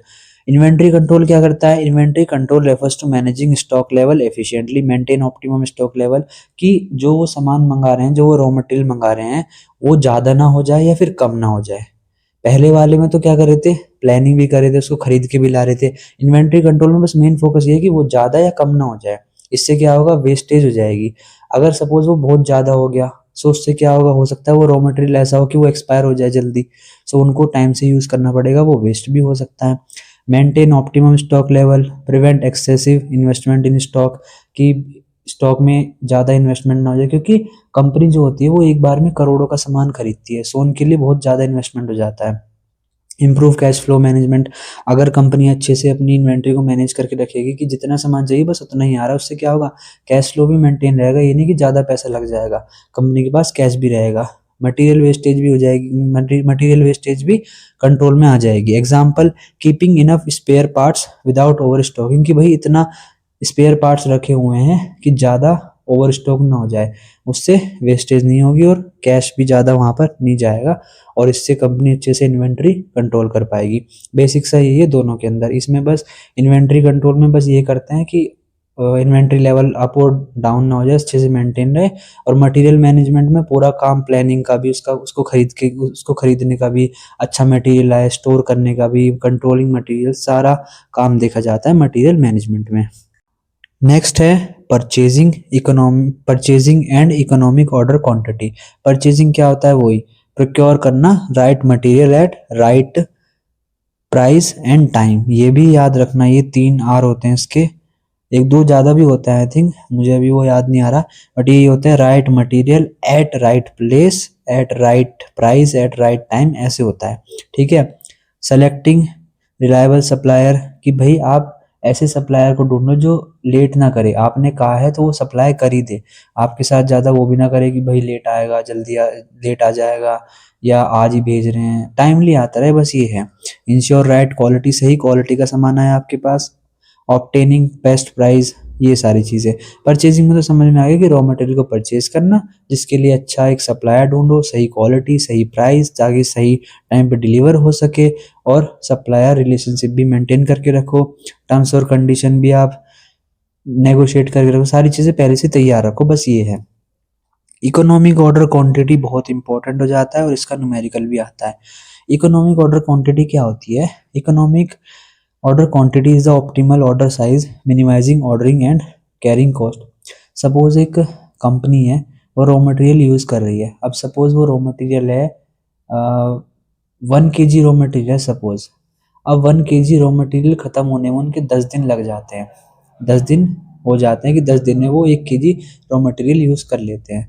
इन्वेंट्री कंट्रोल क्या करता है? Inventory control refers to managing stock level efficiently maintain optimum stock level, कि जो वो सामान मंगा रहे हैं, जो वो रॉ मटेरियल मंगा रहे हैं, वो ज़्यादा ना हो जाए या फिर कम ना हो जाए। पहले वाले में तो क्या कर रहे थे, प्लानिंग भी कर रहे थे, उसको खरीद के भी ला रहे थे। इन्वेंट्री कंट्रोल में बस मेन फोकस ये है कि वो ज़्यादा या कम ना हो जाए। इससे क्या होगा, वेस्टेज हो जाएगी। अगर सपोज वो बहुत ज़्यादा हो गया, सो उससे क्या होगा, हो सकता है वो रॉ मटेरियल ऐसा हो कि वो एक्सपायर हो जाए जल्दी, सो उनको टाइम से यूज़ करना पड़ेगा, वो वेस्ट भी हो सकता है। Maintain optimum stock level, prevent excessive investment in stock, कि स्टॉक में ज़्यादा इन्वेस्टमेंट ना हो जाए, क्योंकि कंपनी जो होती है वो एक बार में करोड़ों का सामान खरीदती है, सो उनके लिए बहुत ज़्यादा इन्वेस्टमेंट हो जाता है। इम्प्रूव कैश फ्लो मैनेजमेंट, अगर कंपनी अच्छे से अपनी इन्वेंट्री को मैनेज करके रखेगी कि जितना सामान चाहिए बस उतना ही आ रहा है, उससे क्या होगा, कैश फ्लो भी मेंटेन रहेगा, ये नहीं कि ज़्यादा पैसा लग जाएगा, कंपनी के पास कैश भी रहेगा। मटेरियल वेस्टेज भी हो जाएगी, मटेरियल वेस्टेज भी कंट्रोल में आ जाएगी। Example, keeping enough spare parts without over stocking, कि भाई इतना स्पेयर पार्ट्स रखे हुए हैं कि ज़्यादा ओवर स्टॉक ना हो जाए, उससे वेस्टेज नहीं होगी और कैश भी ज़्यादा वहाँ पर नहीं जाएगा, और इससे कंपनी अच्छे से इन्वेंट्री कंट्रोल कर पाएगी। बेसिक सा यही है दोनों के अंदर। इसमें बस इन्वेंट्री कंट्रोल में बस ये करते हैं कि इन्वेंट्री लेवल अप और डाउन ना हो जाए, अच्छे से मेंटेन रहे। और मटेरियल मैनेजमेंट में पूरा काम प्लानिंग का भी, उसका उसको खरीदने का भी, अच्छा मटेरियल आए, स्टोर करने का भी, कंट्रोलिंग मटेरियल, सारा काम देखा जाता है मटेरियल मैनेजमेंट में। नेक्स्ट है purchasing and economic order quantity. Purchasing क्या होता है, वही प्रोक्योर करना right material at right price and time. ये भी याद रखना, ये 3 आर होते हैं इसके, एक दो ज़्यादा भी होता है आई थिंक, मुझे अभी वो याद नहीं आ रहा, बट ये होते हैं right material at right place at right price at right time, ऐसे होता है। ठीक है। सेलेक्टिंग रिलायबल सप्लायर, कि भाई आप ऐसे सप्लायर को ढूंढो जो लेट ना करे, आपने कहा है तो वो सप्लाई कर ही दे, आपके साथ ज़्यादा वो भी ना करे कि भाई लेट आएगा, लेट आ जाएगा, या आज ही भेज रहे हैं, टाइमली आता रहे, बस ये है। इंश्योर राइट क्वालिटी, सही क्वालिटी का सामान आया आपके पास। ऑब्टेनिंग बेस्ट प्राइस, ये सारी चीज़ें। परचेजिंग में तो समझ में आ गया कि रॉ मटेरियल को परचेज करना, जिसके लिए अच्छा एक सप्लायर ढूंढो, सही क्वालिटी सही प्राइस, ताकि सही टाइम पे डिलीवर हो सके, और सप्लायर रिलेशनशिप भी मेंटेन करके रखो, टर्म्स और कंडीशन भी आप नेगोशिएट करके रखो, सारी चीज़ें पहले से तैयार रखो, बस ये है। इकोनॉमिक ऑर्डर क्वांटिटी बहुत इंपॉर्टेंट हो जाता है, और इसका न्यूमेरिकल भी आता है। इकोनॉमिक ऑर्डर क्वांटिटी क्या होती है? Economic order quantity is the optimal order size minimizing ordering and carrying cost. Suppose एक कंपनी है, वो रॉ मटेरियल यूज़ कर रही है। अब सपोज वो रॉ मटेरियल है 1 kg रॉ मटेरियल है सपोज। अब 1 kg रॉ मटेरियल ख़त्म होने में उनके 10 दिन लग जाते हैं, 10 दिन हो जाते हैं कि 10 दिन में वो 1 kg रॉ मटेरियल यूज़ कर लेते हैं।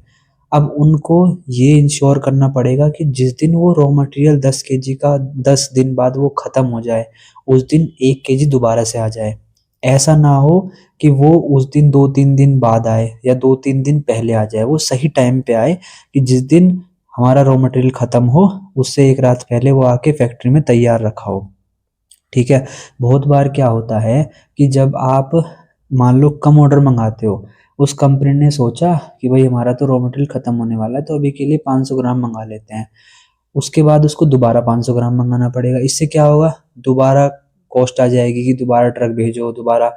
अब उनको ये इंश्योर करना पड़ेगा कि जिस दिन वो रॉ मटेरियल 10 kg का 10 दिन बाद वो ख़त्म हो जाए, उस दिन 1 kg दोबारा से आ जाए। ऐसा ना हो कि वो उस दिन 2-3 दिन बाद आए या 2-3 दिन पहले आ जाए, वो सही टाइम पे आए, कि जिस दिन हमारा रॉ मटेरियल ख़त्म हो उससे एक रात पहले वो आके फैक्ट्री में तैयार रखा हो। ठीक है। बहुत बार क्या होता है कि जब आप मान लो कम ऑर्डर मंगाते हो, उस कंपनी ने सोचा कि भाई हमारा तो रॉ मटेरियल ख़त्म होने वाला है, तो अभी के लिए 500 ग्राम मंगा लेते हैं। उसके बाद उसको दोबारा 500 ग्राम मंगाना पड़ेगा। इससे क्या होगा, दोबारा कॉस्ट आ जाएगी कि दोबारा ट्रक भेजो, दोबारा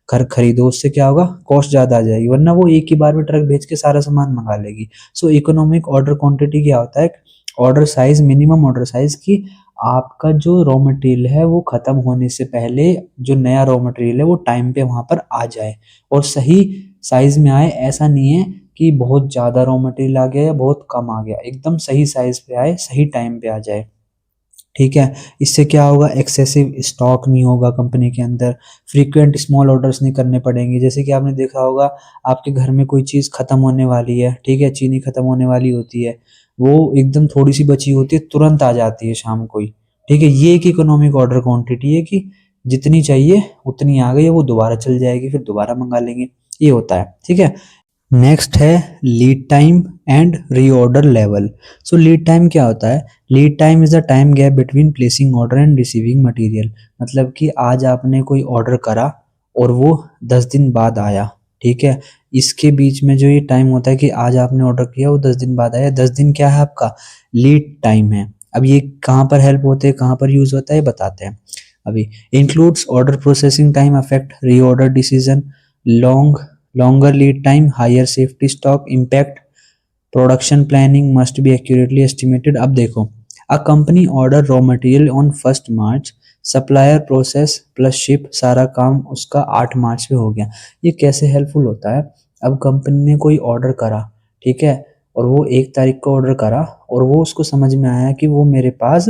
घर खरीदो, उससे क्या होगा, कॉस्ट ज़्यादा आ जाएगी, वरना वो एक ही बार में ट्रक भेज के सारा सामान मंगा लेगी। सो इकोनॉमिक ऑर्डर क्वांटिटी क्या होता है, order size, minimum order size, की आपका जो रॉ मटेरियल है वो ख़त्म होने से पहले जो नया रॉ मटेरियल है वो टाइम पे वहाँ पर आ जाए, और सही साइज में आए। ऐसा नहीं है कि बहुत ज़्यादा रॉ मटेरियल आ गया या बहुत कम आ गया, एकदम सही साइज पे आए, सही टाइम पे आ जाए। ठीक है। इससे क्या होगा, एक्सेसिव स्टॉक नहीं होगा कंपनी के अंदर, फ्रीक्वेंट स्मॉल ऑर्डर्स नहीं करने पड़ेंगे। जैसे कि आपने देखा होगा, आपके घर में कोई चीज़ ख़त्म होने वाली है, ठीक है, चीनी ख़त्म होने वाली होती है, वो एकदम थोड़ी सी बची होती है, तुरंत आ जाती है शाम को ही। ठीक है, ये एक इकोनॉमिक ऑर्डर क्वांटिटी है कि जितनी चाहिए उतनी आ गई, वो दोबारा चल जाएगी, फिर दोबारा मंगा लेंगे, ये होता है। ठीक है, नेक्स्ट है lead time and reorder level. So lead time क्या होता है? Lead time is the time gap between placing order and receiving material. मतलब कि आज आपने कोई ऑर्डर करा और वो 10 दिन बाद आया, ठीक है, इसके बीच में जो ये टाइम होता है कि आज आपने ऑर्डर किया वो 10 दिन बाद आया, 10 दिन क्या है आपका? लीड टाइम है। अब ये कहाँ पर हेल्प होते हैं, कहाँ पर यूज होता है, बताते हैं अभी। Includes order processing time affect reorder decision, long longer lead time, higher safety stock, impact production planning must be accurately estimated। अब देखो, a company order raw material on 1st March, supplier process plus ship, सारा काम उसका 8 मार्च पे हो गया। ये कैसे हेल्पफुल होता है? अब कंपनी ने कोई ऑर्डर करा, ठीक है, और वो 1 तारीख को ऑर्डर करा और वो उसको समझ में आया कि वो मेरे पास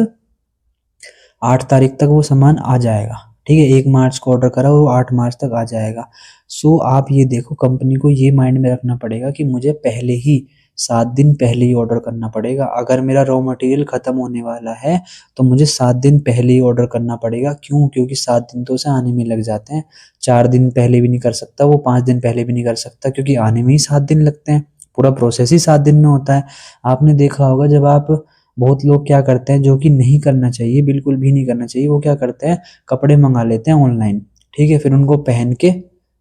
8 तारीख तक वो सामान आ जाएगा, ठीक है, 1 मार्च को ऑर्डर करा, वो 8 मार्च तक आ जाएगा। सो आप ये देखो, कंपनी को ये माइंड में रखना पड़ेगा कि मुझे पहले ही 7 दिन पहले ही ऑर्डर करना पड़ेगा। अगर मेरा रॉ मटेरियल ख़त्म होने वाला है तो मुझे 7 दिन पहले ही ऑर्डर करना पड़ेगा। क्यों? क्योंकि 7 दिन तो उसे आने में लग जाते हैं, 4 दिन पहले भी नहीं कर सकता वो, 5 दिन पहले भी नहीं कर सकता, क्योंकि आने में ही 7 दिन लगते हैं, पूरा प्रोसेस ही 7 दिन में होता है। आपने देखा होगा, जब आप, बहुत लोग क्या करते हैं जो कि नहीं करना चाहिए, बिल्कुल भी नहीं करना चाहिए, वो क्या करते हैं, कपड़े मंगा लेते हैं ऑनलाइन, ठीक है, फिर उनको पहन के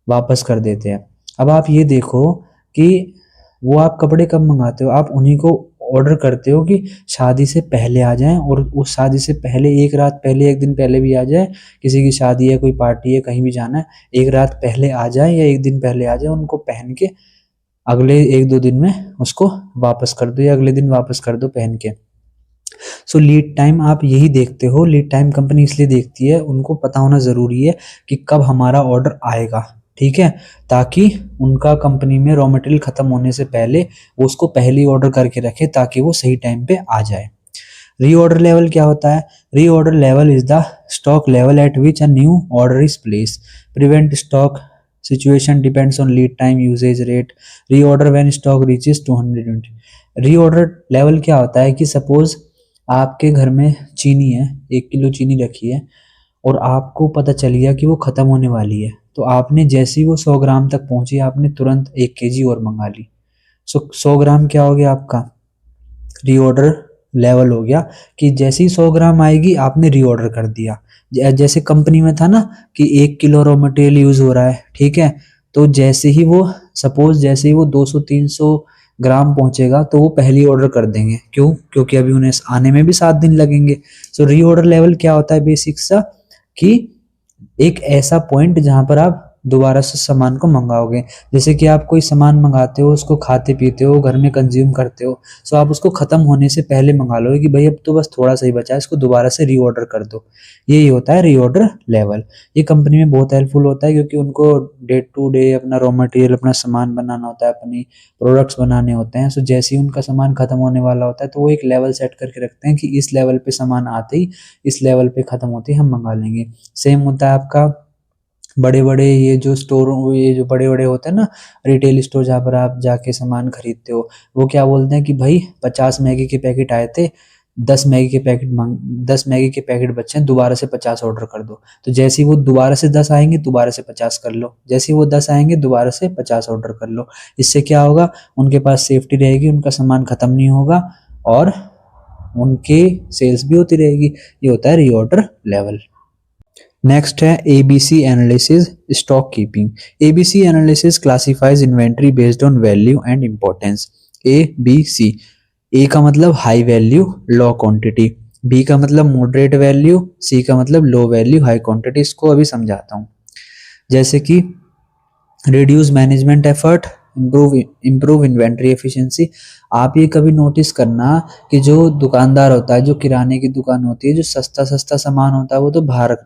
वापस कर देते हैं। अब आप ये देखो कि वो आप कपड़े कब मंगाते हो? आप उन्हीं को ऑर्डर करते हो कि शादी से पहले आ जाएं, और उस शादी से पहले 1 रात पहले, 1 दिन पहले भी आ जाए, किसी की शादी है, कोई पार्टी है, कहीं भी जाना है, 1 रात पहले आ जाए या 1 दिन पहले आ जाए, उनको पहन के अगले 1-2 दिन में उसको वापस कर दो, या अगले दिन वापस कर दो पहन के। सो लीड टाइम आप यही देखते हो, लीड टाइम कंपनी इसलिए देखती है, उनको पता होना ज़रूरी है कि कब हमारा ऑर्डर आएगा, ठीक है, ताकि उनका कंपनी में रॉ मटेरियल ख़त्म होने से पहले वो उसको पहले ही ऑर्डर करके रखे, ताकि वो सही टाइम पे आ जाए। रीऑर्डर लेवल क्या होता है? Reorder level is the stock level at which a new order is place, prevent stock situation depends on lead time usage rate, reorder when stock reaches 220। Reorder level क्या होता है कि सपोज आपके घर में चीनी है, 1 किलो चीनी रखी है, और आपको पता चल गया कि वो ख़त्म होने वाली है, तो आपने जैसे ही वो 100 ग्राम तक पहुंची, आपने तुरंत 1 केजी और मंगा ली। सो 100 ग्राम क्या हो गया आपका? रीऑर्डर लेवल हो गया, कि जैसे ही 100 ग्राम आएगी आपने रीऑर्डर कर दिया। जैसे कंपनी में था ना कि 1 किलो रॉ मटेरियल यूज़ हो रहा है, ठीक है, तो जैसे ही वो, सपोज जैसे ही वो 200-300 ग्राम पहुंचेगा तो वो पहली ऑर्डर कर देंगे। क्यों? क्योंकि अभी उन्हें आने में भी 7 दिन लगेंगे। सो रीऑर्डर लेवल क्या होता है? बेसिक सा कि एक ऐसा पॉइंट जहां पर आप दोबारा से सामान को मंगाओगे। जैसे कि आप कोई सामान मंगाते हो, उसको खाते पीते हो, घर में कंज्यूम करते हो, सो आप उसको ख़त्म होने से पहले मंगा लोगे कि भाई अब तो बस थोड़ा सा ही बचा है, इसको दोबारा से रीऑर्डर कर दो। यही होता है रीऑर्डर लेवल। ये कंपनी में बहुत हेल्पफुल होता है, क्योंकि उनको डे टू डे अपना रॉ मटेरियल, अपना सामान बनाना होता है, अपनी प्रोडक्ट्स बनाने होते हैं। सो जैसे ही उनका सामान ख़त्म होने वाला होता है तो वो एक लेवल सेट करके रखते हैं कि इस लेवल पे सामान आते ही, इस लेवल पे ख़त्म होते ही हम मंगा लेंगे। सेम होता है आपका बड़े बड़े, ये जो स्टोर, ये जो बड़े बड़े होते हैं ना, रिटेल स्टोर, जहाँ पर आप जाके सामान खरीदते हो, वो क्या बोलते हैं कि भाई 50 मैगी के पैकेट आए थे, 10 मैगी के पैकेट 10 मैगी के पैकेट बचे हैं, दोबारा से 50 ऑर्डर कर दो। तो जैसे ही वो दोबारा से 10 आएंगे, दोबारा से 50 कर लो, जैसे ही वो 10 आएंगे दोबारा से 50 ऑर्डर कर लो। इससे क्या होगा? उनके पास सेफ्टी रहेगी, उनका सामान ख़त्म नहीं होगा, और उनकी सेल्स भी होती रहेगी। ये होता है रीऑर्डर लेवल। नेक्स्ट है ABC analysis stock keeping. ABC analysis classifies inventory based on value and importance. ABC, A का मतलब high value low quantity, B का मतलब मॉडरेट वैल्यू, सी का मतलब लो वैल्यू हाई क्वांटिटी। इसको अभी समझाता हूँ। जैसे कि reduce management effort, improve inventory efficiency. आप ये कभी नोटिस करना कि जो दुकानदार होता है, जो किराने की दुकान होती है, जो सस्ता सस्ता सामान होता है वो तो बाहर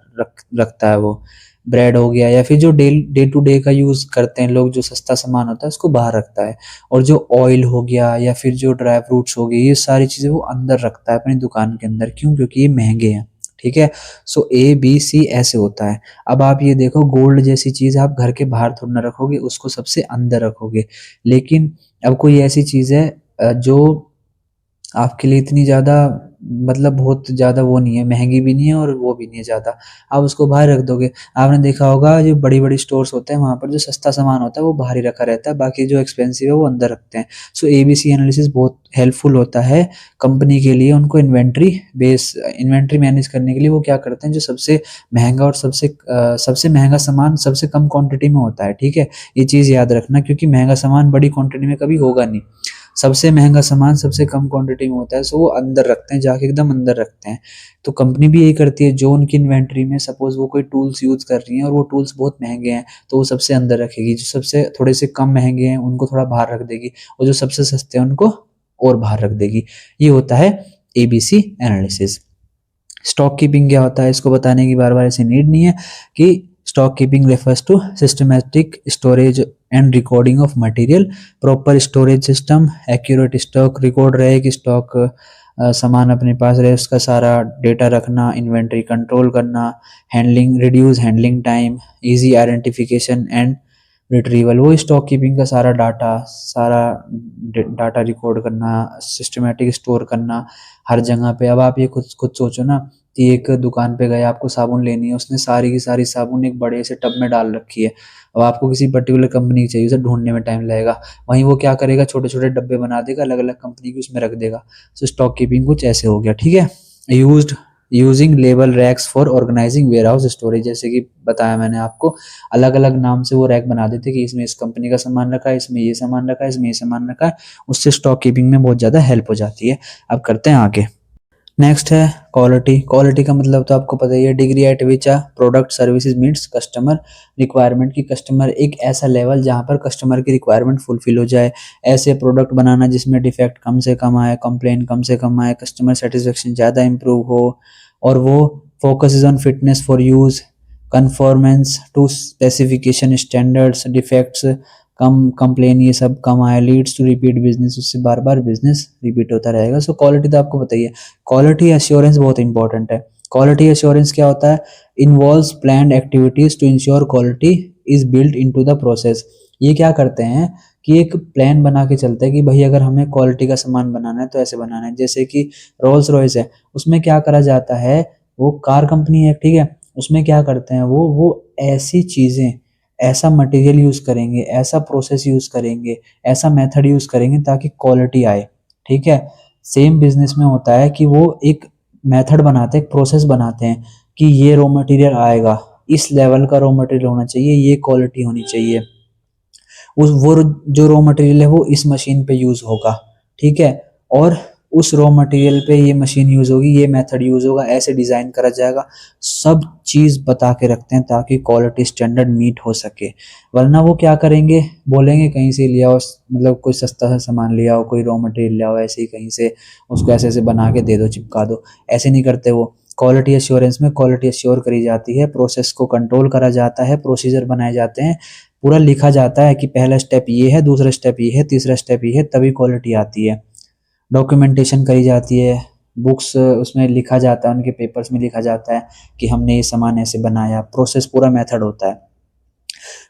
रखता है, वो ब्रेड हो गया, या फिर जो डे टू डे का यूज़ करते हैं लोग, जो सस्ता सामान होता है उसको बाहर रखता है, और जो ऑयल हो गया या फिर जो ड्राई फ्रूट्स हो गए, ये सारी चीज़ें वो अंदर रखता है अपनी दुकान के अंदर। क्यों? क्योंकि ये महंगे हैं, ठीक है। सो ABC ऐसे होता है। अब आप ये देखो, गोल्ड जैसी चीज़ आप घर के बाहर थोड़ा ना रखोगे, उसको सबसे अंदर रखोगे। लेकिन अब कोई ऐसी चीज़ है जो आपके लिए इतनी ज़्यादा मतलब बहुत ज़्यादा वो नहीं है, महंगी भी नहीं है और वो भी नहीं है ज़्यादा, आप उसको बाहर रख दोगे। आपने देखा होगा जो बड़ी-बड़ी स्टोर्स होते हैं वहाँ पर जो सस्ता सामान होता है वो बाहर ही रखा रहता है, बाकी जो एक्सपेंसिव है वो अंदर रखते हैं। सो एबीसी एनालिसिस बहुत हेल्पफुल होता है कंपनी के लिए, उनको इन्वेंट्री मैनेज करने के लिए वो क्या करते हैं, जो सबसे महँगा और सबसे महँगा सामान सबसे कम क्वांटिटी में होता है, ठीक है? ये चीज़ याद रखना, क्योंकि महँगा सामान बड़ी क्वांटिटी में कभी होगा नहीं। सबसे महँगा सामान सबसे कम क्वांटिटी में होता है, सो वो अंदर रखते हैं, जाके एकदम अंदर रखते हैं। तो कंपनी भी यही करती है, जो उनकी इन्वेंट्री में सपोज़ वो कोई टूल्स यूज़ कर रही हैं और वो टूल्स बहुत महँगे हैं, तो वो सबसे अंदर रखेगी। जो सबसे थोड़े से कम महँगे हैं, उनको थोड़ा बाहर रख देगी, और जो सबसे सस्ते हैं, उनको और बाहर रख देगी। ये होता है एबीसी एनालिसिस। स्टॉक कीपिंग क्या होता है, इसको बताने की बार-बार ऐसी नीड नहीं है कि stock keeping refers to systematic storage and recording of material, proper storage system, accurate stock record रहे कि स्टॉक सामान अपने पास रहे, उसका सारा डेटा रखना, इन्वेंट्री कंट्रोल करना, reduce handling time, easy identification and retrieval. वो स्टॉक कीपिंग का सारा डाटा रिकॉर्ड करना, सिस्टमैटिक स्टोर करना हर जगह पे। अब आप ये खुद खुद सोचो ना कि एक दुकान पे गए, आपको साबुन लेनी है, उसने सारी की सारी साबुन एक बड़े से टब में डाल रखी है। अब आपको किसी पर्टिकुलर कंपनी की चाहिए, उसे ढूंढने में टाइम लगेगा। वहीं वो क्या करेगा, छोटे छोटे डब्बे बना देगा, अलग अलग कंपनी की उसमें रख देगा। सो स्टॉक कीपिंग कुछ ऐसे हो गया, ठीक है। Using label racks for organizing warehouse storage, जैसे कि बताया मैंने आपको, अलग अलग नाम से वो रैक बना देते कि इसमें इस कंपनी का सामान रखा है, इसमें ये सामान रखा है, इसमें ये सामान रखा है। उससे स्टॉक कीपिंग में बहुत ज़्यादा हेल्प हो जाती है। अब करते हैं आगे। नेक्स्ट है क्वालिटी। क्वालिटी का मतलब तो आपको पता ही है, degree at which a product services meets customer requirement, की कस्टमर एक ऐसा लेवल जहाँ पर कस्टमर की रिक्वायरमेंट फुलफिल हो जाए। ऐसे प्रोडक्ट बनाना जिसमें डिफेक्ट कम से कम आए, कंप्लेन कम से कम आए, कस्टमर सेटिस्फेक्शन ज़्यादा इंप्रूव हो, और वो focus is on fitness for use, conformance to specification standards, defects कम, कंप्लेन ये सब कम आए, लीड्स टू रिपीट बिजनेस, उससे बार बार बिजनेस रिपीट होता रहेगा। सो क्वालिटी तो आपको बताइए। क्वालिटी एश्योरेंस बहुत इंपॉर्टेंट है। क्वालिटी एश्योरेंस क्या होता है, involves planned activities to ensure quality is built into the process. ये क्या करते हैं कि एक प्लान बना के चलते हैं कि भाई अगर हमें क्वालिटी का सामान बनाना है तो ऐसे बनाना है। जैसे कि रोल्स रॉयस है, उसमें क्या करा जाता है, वो कार कंपनी है, ठीक है, उसमें क्या करते हैं, वो ऐसी चीज़ें, ऐसा मटेरियल यूज़ करेंगे, ऐसा प्रोसेस यूज़ करेंगे, ऐसा मेथड यूज़ करेंगे ताकि क्वालिटी आए, ठीक है। सेम बिजनेस में होता है कि वो एक मेथड बनाते हैं, एक प्रोसेस बनाते हैं कि ये रॉ मटेरियल आएगा, इस लेवल का रॉ मटेरियल होना चाहिए, ये क्वालिटी होनी चाहिए, उस वो जो रॉ मटेरियल है वो इस मशीन पे यूज़ होगा, ठीक है, और उस रॉ मटेरियल पे ये मशीन यूज़ होगी, ये मेथड यूज़ होगा, ऐसे डिज़ाइन करा जाएगा। सब चीज़ बता के रखते हैं ताकि क्वालिटी स्टैंडर्ड मीट हो सके। वरना वो क्या करेंगे, बोलेंगे कहीं से ले आओ, मतलब कोई सस्ता सा सामान ले आओ, कोई रॉ मटेरियल ले आओ, ऐसे ही कहीं से उसको ऐसे ऐसे बना के दे दो, चिपका दो। ऐसे नहीं करते वो। क्वालिटी एश्योरेंस में क्वालिटी एश्योर करी जाती है, प्रोसेस को कंट्रोल करा जाता है, प्रोसीजर बनाए जाते हैं, पूरा लिखा जाता है कि पहला स्टेप ये है, दूसरा स्टेप ये है, तीसरा स्टेप ये है, तभी क्वालिटी आती है। डॉक्यूमेंटेशन करी जाती है, बुक्स उसमें लिखा जाता है, उनके पेपर्स में लिखा जाता है कि हमने ये सामान ऐसे बनाया, प्रोसेस पूरा मेथड होता है।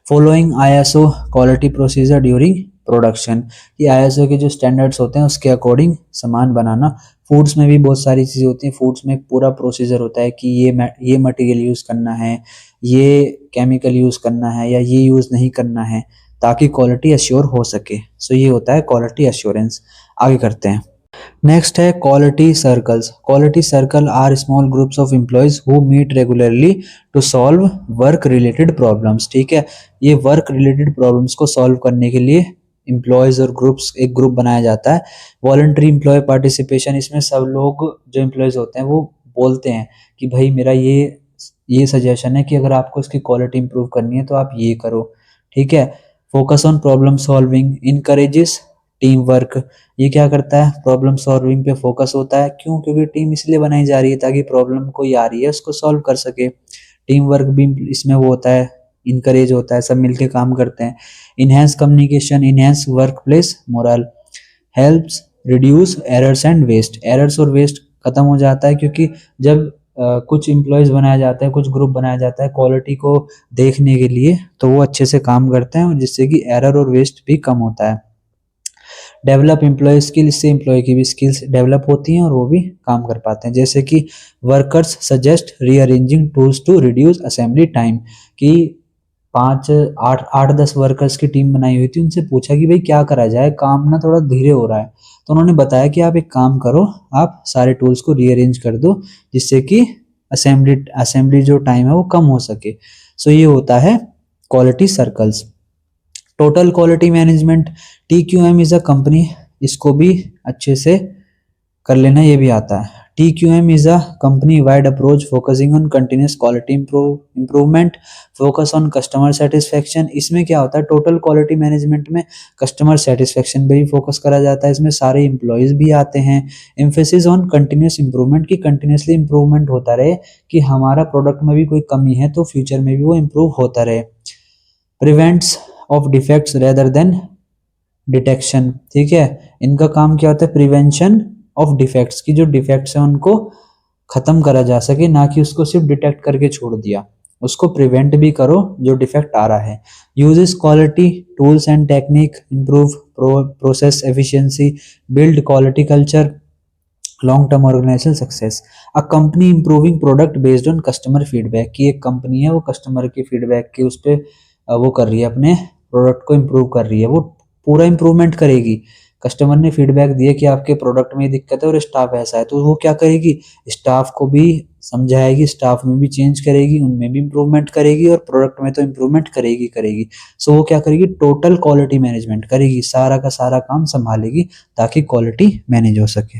Following ISO quality procedure during production, ये आईएसओ के जो स्टैंडर्ड्स होते हैं उसके अकॉर्डिंग सामान बनाना। फूड्स में भी बहुत सारी चीज़ें होती हैं, फूड्स में एक पूरा प्रोसीजर होता है कि ये मटेरियल यूज़ करना है, ये केमिकल यूज़ करना है, या ये यूज़ नहीं करना है, ताकि क्वालिटी अश्योर हो सके। सो ये होता है क्वालिटी अश्योरेंस। आगे करते हैं। नेक्स्ट है quality circles. Quality circle are small groups of employees who meet regularly to solve work related problems, ठीक है। ये वर्क रिलेटेड प्रॉब्लम्स को सॉल्व करने के लिए एम्प्लॉयज और ग्रुप्स, एक ग्रुप बनाया जाता है। वॉलंटरी एम्प्लॉय पार्टिसिपेशन, इसमें सब लोग जो एम्प्लॉयज होते हैं वो बोलते हैं कि भाई मेरा ये सजेशन है कि अगर आपको इसकी क्वालिटी इंप्रूव करनी है तो आप ये करो, ठीक है। Focus on problem solving encourages team work, ये क्या करता है, प्रॉब्लम सॉल्विंग पे फोकस होता है। क्यों? क्योंकि टीम इसलिए बनाई जा रही है ताकि प्रॉब्लम कोई आ रही है उसको सॉल्व कर सके। टीम वर्क भी इसमें वो होता है, इनकरेज होता है, सब मिलके काम करते हैं। Enhance communication, enhance workplace morale, helps reduce errors and waste. Errors और वेस्ट खत्म हो जाता है, क्योंकि जब कुछ एम्प्लॉयज बनाया जाता है, कुछ ग्रुप बनाया जाता है क्वालिटी को देखने के लिए, तो वो अच्छे से काम करते हैं और जिससे कि एरर और वेस्ट भी कम होता है। डेवलप एम्प्लॉय स्किल, इससे एम्प्लॉय की भी स्किल्स डेवलप होती हैं और वो भी काम कर पाते हैं। जैसे कि workers suggest rearranging tools to reduce assembly time, कि 5 8 8 10 वर्कर्स की टीम बनाई हुई थी, उनसे पूछा कि भाई क्या करा जाए, काम ना थोड़ा धीरे हो रहा है। तो उन्होंने बताया कि आप एक काम करो, आप सारे टूल्स को रीअरेंज कर दो जिससे कि असेंबली जो टाइम है वो कम हो सके। सो ये होता है quality circles. Total quality management, TQM is a company, इसको भी अच्छे से कर लेना, ये भी आता है। TQM is a company wide approach focusing on continuous quality improvement, focus on customer satisfaction. इसमें क्या होता है, टोटल क्वालिटी मैनेजमेंट में कस्टमर सेटिस्फेक्शन पे भी फोकस करा जाता है, इसमें सारे एम्प्लॉयज भी आते हैं। एम्फेसिस ऑन कंटिन्यूस इंप्रूवमेंट, की कंटिन्यूसली इंप्रूवमेंट होता रहे, कि हमारा प्रोडक्ट में भी कोई कमी है तो फ्यूचर में भी वो इम्प्रूव होता रहे। Prevents of defects rather than detection, ठीक है, इनका काम क्या होता है, प्रिवेंशन ऑफ डिफेक्ट्स, की जो डिफेक्ट्स हैं उनको खत्म करा जा सके, ना कि उसको सिर्फ डिटेक्ट करके छोड़ दिया, उसको प्रिवेंट भी करो जो डिफेक्ट आ रहा है। Uses quality tools and technique, improve process efficiency, build quality culture, long term organization success. A company improving product based on customer feedback, की एक कंपनी है वो कस्टमर के फीडबैक के उस पर वो कर रही है, अपने प्रोडक्ट को इम्प्रूव कर रही है, वो पूरा इम्प्रूवमेंट करेगी। कस्टमर ने फीडबैक दिया कि आपके प्रोडक्ट में ये दिक्कत है और स्टाफ ऐसा है, तो वो क्या करेगी, स्टाफ को भी समझाएगी, स्टाफ में भी चेंज करेगी, उनमें भी इम्प्रूवमेंट करेगी और प्रोडक्ट में तो इम्प्रूवमेंट करेगी करेगी। सो वो क्या करेगी, टोटल क्वालिटी मैनेजमेंट करेगी, सारा का सारा काम संभालेगी ताकि क्वालिटी मैनेज हो सके।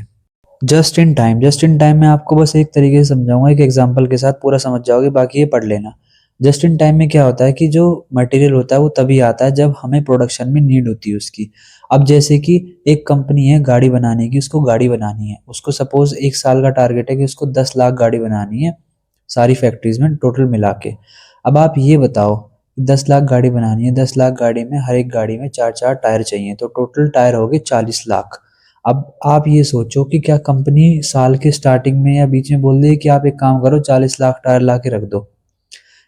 Just in time, just in time में आपको बस एक तरीके से समझाऊंगा, एक एग्जांपल के साथ पूरा समझ जाओगे, बाकी ये पढ़ लेना। जस्ट इन टाइम में क्या होता है कि जो मटेरियल होता है वो तभी आता है जब हमें प्रोडक्शन में नीड होती है उसकी। अब जैसे कि एक कंपनी है गाड़ी बनाने की, उसको गाड़ी बनानी है, उसको सपोज 1 साल का टारगेट है कि उसको 10 लाख गाड़ी बनानी है सारी फैक्ट्रीज में टोटल मिला के। अब आप ये बताओ, 10 लाख गाड़ी बनानी है, 10 लाख गाड़ी में हर एक गाड़ी में 4 4 टायर चाहिए, तो टोटल टायर हो गए 40 लाख। अब आप ये सोचो कि क्या कंपनी साल के स्टार्टिंग में या बीच में बोल दे कि आप एक काम करो 40 लाख टायर ला के रख दो,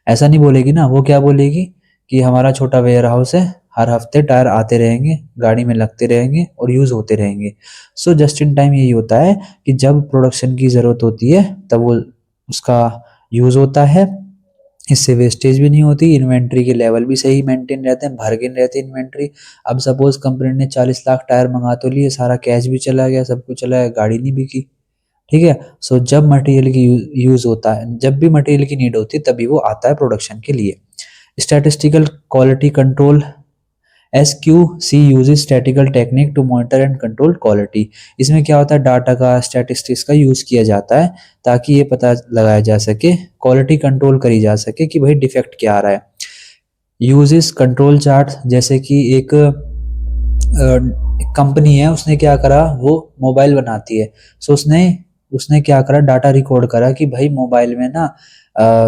ऐसा नहीं बोलेगी ना। वो क्या बोलेगी कि हमारा छोटा वेयर हाउस है, हर हफ्ते टायर आते रहेंगे, गाड़ी में लगते रहेंगे और यूज होते रहेंगे। सो जस्ट इन टाइम यही होता है कि जब प्रोडक्शन की जरूरत होती है तब वो उसका यूज होता है, इससे वेस्टेज भी नहीं होती, इन्वेंट्री के लेवल भी सही मेंटेन रहते हैं, भरगिन रहती है इन्वेंट्री। अब सपोज कंपनी ने 40 लाख टायर मंगा तो लिए, सारा कैश भी चला गया, सब कुछ चला गया, गाड़ी नहीं बिकी, ठीक है। सो जब मटेरियल की यूज होता है, जब भी मटेरियल की नीड होती है तभी वो आता है प्रोडक्शन के लिए। Statistical quality control, SQC uses statical technique to monitor and control quality. इसमें क्या होता है, डाटा का स्टैटिस्टिक्स का यूज किया जाता है ताकि ये पता लगाया जा सके, क्वालिटी कंट्रोल करी जा सके कि भाई डिफेक्ट क्या आ रहा है। यूजेस कंट्रोल चार्ट, जैसे कि एक कंपनी है, उसने क्या करा, वो मोबाइल बनाती है, सो उसने उसने क्या करा, डाटा रिकॉर्ड करा कि भाई मोबाइल में ना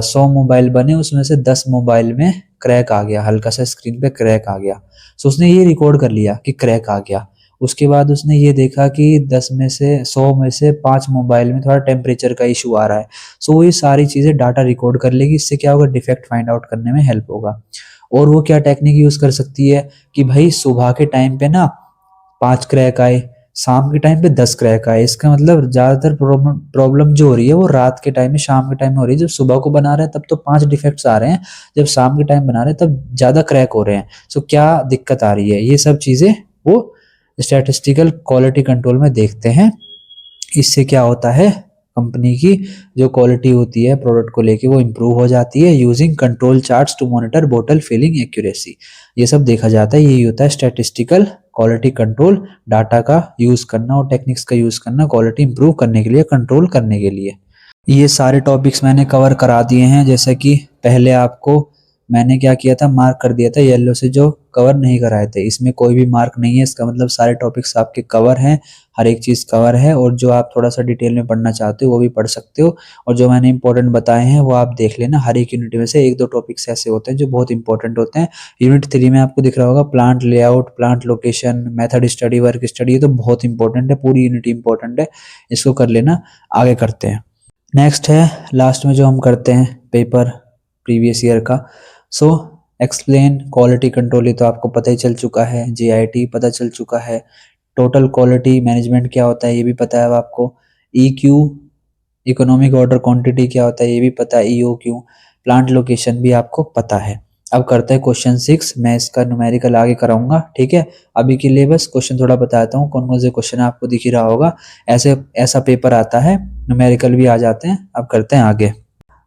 100 मोबाइल बने, उसमें से 10 मोबाइल में क्रैक आ गया, हल्का सा स्क्रीन पे क्रैक आ गया। सो उसने ये रिकॉर्ड कर लिया कि क्रैक आ गया। उसके बाद उसने ये देखा कि 100 में से 5 मोबाइल में थोड़ा टेम्परेचर का इशू आ रहा है। सो वो ये सारी चीज़ें डाटा रिकॉर्ड कर लेगी, इससे क्या होगा, डिफेक्ट फाइंड आउट करने में हेल्प होगा। और वो क्या टेक्निक यूज कर सकती है कि भाई सुबह के टाइम पे ना 5 क्रैक आए, शाम के टाइम पे 10 क्रैक आए, इसका मतलब ज्यादातर प्रॉब्लम जो हो रही है वो रात के टाइम में, शाम के टाइम में हो रही है। जब सुबह को बना रहे हैं तब तो 5 डिफेक्ट्स आ रहे हैं, जब शाम के टाइम बना रहे हैं तब ज्यादा क्रैक हो रहे हैं। सो क्या दिक्कत आ रही है, ये सब चीजें वो स्टैटिस्टिकल क्वालिटी कंट्रोल में देखते हैं। इससे क्या होता है, कंपनी की जो क्वालिटी होती है प्रोडक्ट को लेके वो इम्प्रूव हो जाती है। Using control charts to monitor बोतल फिलिंग एक्यूरेसी, ये सब देखा जाता है, यही होता है स्टैटिस्टिकल क्वालिटी कंट्रोल, डाटा का यूज करना और टेक्निक्स का यूज करना क्वालिटी इंप्रूव करने के लिए, कंट्रोल करने के लिए। ये सारे टॉपिक्स मैंने कवर करा दिए हैं, जैसे कि पहले आपको मैंने क्या किया था, मार्क कर दिया था येलो से जो कवर नहीं कराए थे, इसमें कोई भी मार्क नहीं है, इसका मतलब सारे टॉपिक्स आपके कवर हैं, हर एक चीज़ कवर है। और जो आप थोड़ा सा डिटेल में पढ़ना चाहते हो वो भी पढ़ सकते हो, और जो मैंने इंपॉर्टेंट बताए हैं वो आप देख लेना। हर एक यूनिट में से 1 2 टॉपिक्स ऐसे होते हैं जो बहुत इंपॉर्टेंट होते हैं। यूनिट 3 में आपको दिख रहा होगा plant layout, plant location, method study, work study, ये तो बहुत इंपॉर्टेंट है, पूरी यूनिट इंपॉर्टेंट है, इसको कर लेना। आगे करते हैं, नेक्स्ट है लास्ट में जो हम करते हैं पेपर प्रीवियस ईयर का। सो एक्सप्लेन क्वालिटी कंट्रोल, ये तो आपको पता ही चल चुका है, JIT पता चल चुका है, टोटल क्वालिटी मैनेजमेंट क्या होता है ये भी पता है अब आपको, EQ इकोनॉमिक ऑर्डर क्वांटिटी क्या होता है ये भी पता है, EOQ प्लांट लोकेशन भी आपको पता है। अब करते हैं क्वेश्चन 6, मैं इसका न्यूमेरिकल आगे कराऊंगा, ठीक है। अभी के लिए बस क्वेश्चन थोड़ा बताता हूँ कौन कौन से क्वेश्चन आपको दिख ही रहा होगा, ऐसे ऐसा पेपर आता है, न्यूमेरिकल भी आ जाते हैं। अब करते हैं आगे।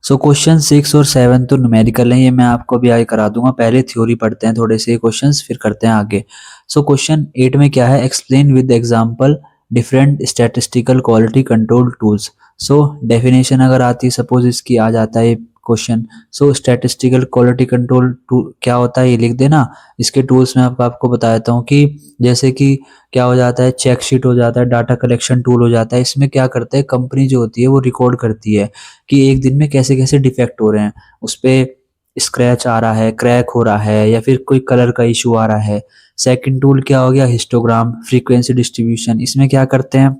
सो क्वेश्चन 6 और 7 तो न्यूमेरिकल है, ये मैं आपको अभी आगे करा दूंगा, पहले थ्योरी पढ़ते हैं थोड़े से क्वेश्चंस फिर करते हैं आगे। सो क्वेश्चन 8 में क्या है, explain with example different statistical quality control tools. So definition अगर आती सपोज इसकी आ जाता है क्वेश्चन, सो स्टैटिस्टिकल क्वालिटी कंट्रोल टूल क्या होता है ये लिख देना। इसके टूल्स में आपको बता देता हूँ कि जैसे कि क्या हो जाता है, चेक शीट हो जाता है, डाटा कलेक्शन टूल हो जाता है। इसमें क्या करते हैं, कंपनी जो होती है वो रिकॉर्ड करती है कि एक दिन में कैसे कैसे डिफेक्ट हो रहे हैं, उस पर स्क्रैच आ रहा है, क्रैक हो रहा है, या फिर कोई कलर का इशू आ रहा है। सेकंड टूल क्या हो गया, हिस्टोग्राम फ्रीक्वेंसी डिस्ट्रीब्यूशन। इसमें क्या करते हैं,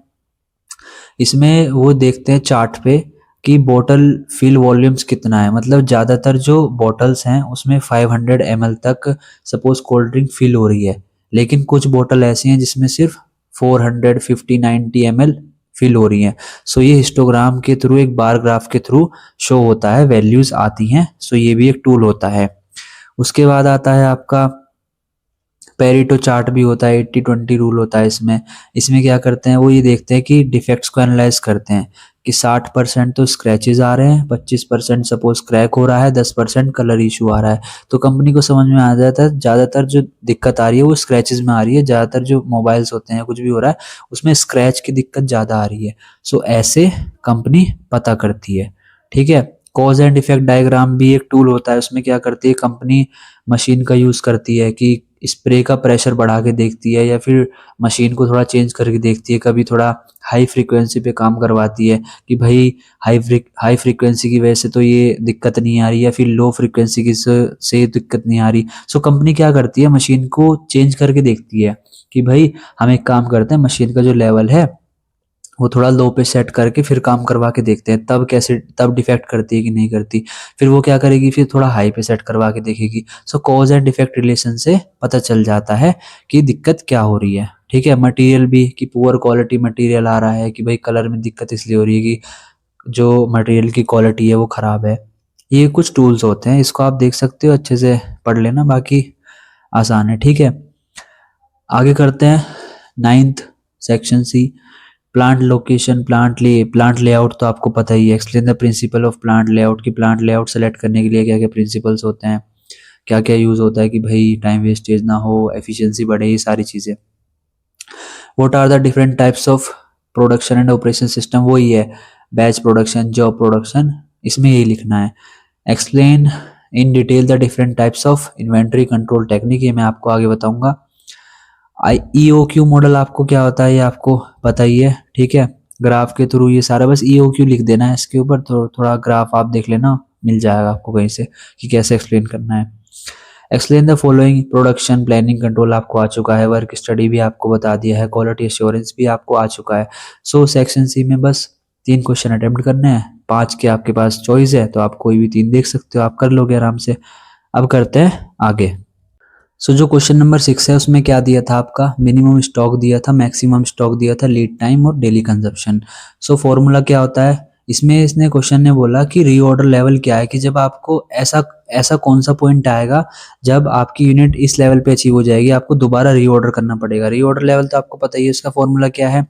इसमें वो देखते हैं चार्ट पे कि बोतल फिल वॉल्यूम्स कितना है, मतलब ज़्यादातर जो बॉटल्स हैं उसमें 500 ml तक सपोज कोल्ड ड्रिंक फिल हो रही है, लेकिन कुछ बोतल ऐसी हैं जिसमें सिर्फ 450 90 ml फिल हो रही हैं। सो ये हिस्टोग्राम के थ्रू, एक बार ग्राफ के थ्रू शो होता है, वैल्यूज आती हैं। सो ये भी एक टूल होता है। उसके बाद आता है आपका पेरिटो चार्ट भी होता है, 80-20 रूल होता है इसमें। इसमें क्या करते हैं, वो ये देखते हैं कि डिफेक्ट्स को एनालाइज करते हैं कि 60% तो स्क्रैचेस आ रहे हैं, 25% सपोज क्रैक हो रहा है, 10% कलर इशू आ रहा है। तो कंपनी को समझ में आ जाता है ज़्यादातर जो दिक्कत आ रही है वो स्क्रैचेस में आ रही है, ज़्यादातर जो मोबाइल्स होते हैं कुछ भी हो रहा है उसमें स्क्रैच की दिक्कत ज़्यादा आ रही है। सो ऐसे कंपनी पता करती है, ठीक है। कॉज एंड इफेक्ट डायग्राम भी एक टूल होता है, उसमें क्या करती है कंपनी, मशीन का यूज़ करती है कि स्प्रे का प्रेशर बढ़ा के देखती है, या फिर मशीन को थोड़ा चेंज करके देखती है, कभी थोड़ा हाई फ्रीक्वेंसी पे काम करवाती है कि भाई हाई फ्रीक्वेंसी की वजह से तो ये दिक्कत नहीं आ रही, या फिर लो फ्रीक्वेंसी की से दिक्कत नहीं आ रही। सो कंपनी क्या करती है, मशीन को चेंज करके देखती है कि भाई हम एक काम करते हैं, मशीन का जो लेवल है वो थोड़ा लो पे सेट करके फिर काम करवा के देखते हैं, तब डिफेक्ट करती है कि नहीं करती। फिर वो क्या करेगी, फिर थोड़ा हाई पे सेट करवा के देखेगी। Show cause and effect relation से पता चल जाता है कि दिक्कत क्या हो रही है, ठीक है। मटेरियल भी, कि पुअर क्वालिटी मटेरियल आ रहा है, कि भाई कलर में दिक्कत इसलिए हो रही है कि जो मटेरियल की क्वालिटी है वो ख़राब है। ये कुछ टूल्स होते हैं, इसको आप देख सकते हो, अच्छे से पढ़ लेना, बाकी आसान है, ठीक है। आगे करते हैं 9th section C, plant location, plant layout तो आपको पता ही है। Explain the principle of plant layout, की प्लांट लेआउट सेलेक्ट करने के लिए क्या क्या प्रिंसिपल्स होते हैं, क्या क्या यूज़ होता है कि भाई टाइम वेस्टेज ना हो, एफिशिएंसी बढ़े, ये सारी चीज़ें। What are the different types of production and operation system, वही है बैच प्रोडक्शन, जॉब प्रोडक्शन, इसमें यही लिखना है। Explain in detail the different types of inventory control technique, ये मैं आपको आगे बताऊंगा। EOQ मॉडल आपको क्या होता है ये आपको पता ही है, ठीक है। ग्राफ के थ्रू ये सारा, बस EOQ लिख देना है इसके ऊपर, तो थोड़ा ग्राफ आप देख लेना, मिल जाएगा आपको कहीं से कि कैसे एक्सप्लेन करना है। Explain the following, production planning control आपको आ चुका है, वर्क स्टडी भी आपको बता दिया है, क्वालिटी एश्योरेंस भी आपको आ चुका है। सो सेक्शन सी में बस 3 क्वेश्चन अटेम्प्ट करने हैं, 5 के आपके पास चॉइस है, तो आप कोई भी 3 देख सकते हो, आप कर लोगे आराम से। अब करते हैं आगे। सो जो क्वेश्चन नंबर 6 है उसमें क्या दिया था आपका, मिनिमम स्टॉक दिया था, मैक्सिमम स्टॉक दिया था, लीड टाइम और डेली कंजप्शन। सो फॉर्मूला क्या होता है इसमें, इसने क्वेश्चन ने बोला कि रीऑर्डर लेवल क्या है, कि जब आपको ऐसा ऐसा कौन सा पॉइंट आएगा जब आपकी यूनिट इस लेवल पे अचीव हो जाएगी, आपको दोबारा रीऑर्डर करना पड़ेगा। रीऑर्डर लेवल तो आपको पता ही है, उसका फॉर्मूला क्या है,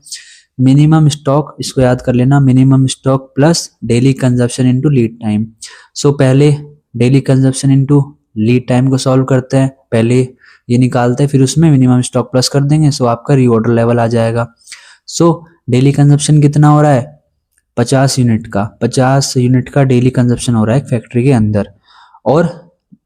मिनिमम स्टॉक, इसको याद कर लेना, minimum stock plus daily consumption into lead time. So पहले daily consumption into lead time को सॉल्व करते हैं, पहले ये निकालते हैं, फिर उसमें मिनिमम स्टॉक प्लस कर देंगे, सो आपका रीऑर्डर लेवल आ जाएगा। सो डेली कंजप्शन कितना हो रहा है, 50 यूनिट का, 50 यूनिट का डेली कंजप्शन हो रहा है एक फैक्ट्री के अंदर, और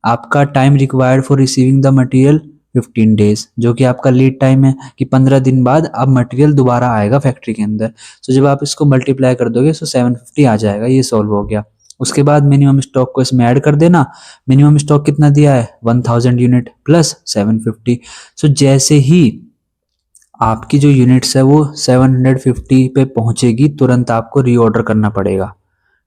आपका time required for receiving the material 15 days, जो कि आपका लीड टाइम है कि 15 दिन बाद अब मटेरियल दोबारा आएगा फैक्ट्री के अंदर। सो जब आप इसको मल्टीप्लाई कर दोगे सो 750 आ जाएगा, ये सॉल्व हो गया। उसके बाद मिनिमम स्टॉक को इसमें ऐड कर देना, मिनिमम स्टॉक कितना दिया है 1000 यूनिट प्लस 750। सो जैसे ही आपकी जो यूनिट्स है वो 750 पे पहुंचेगी, तुरंत आपको रीऑर्डर करना पड़ेगा,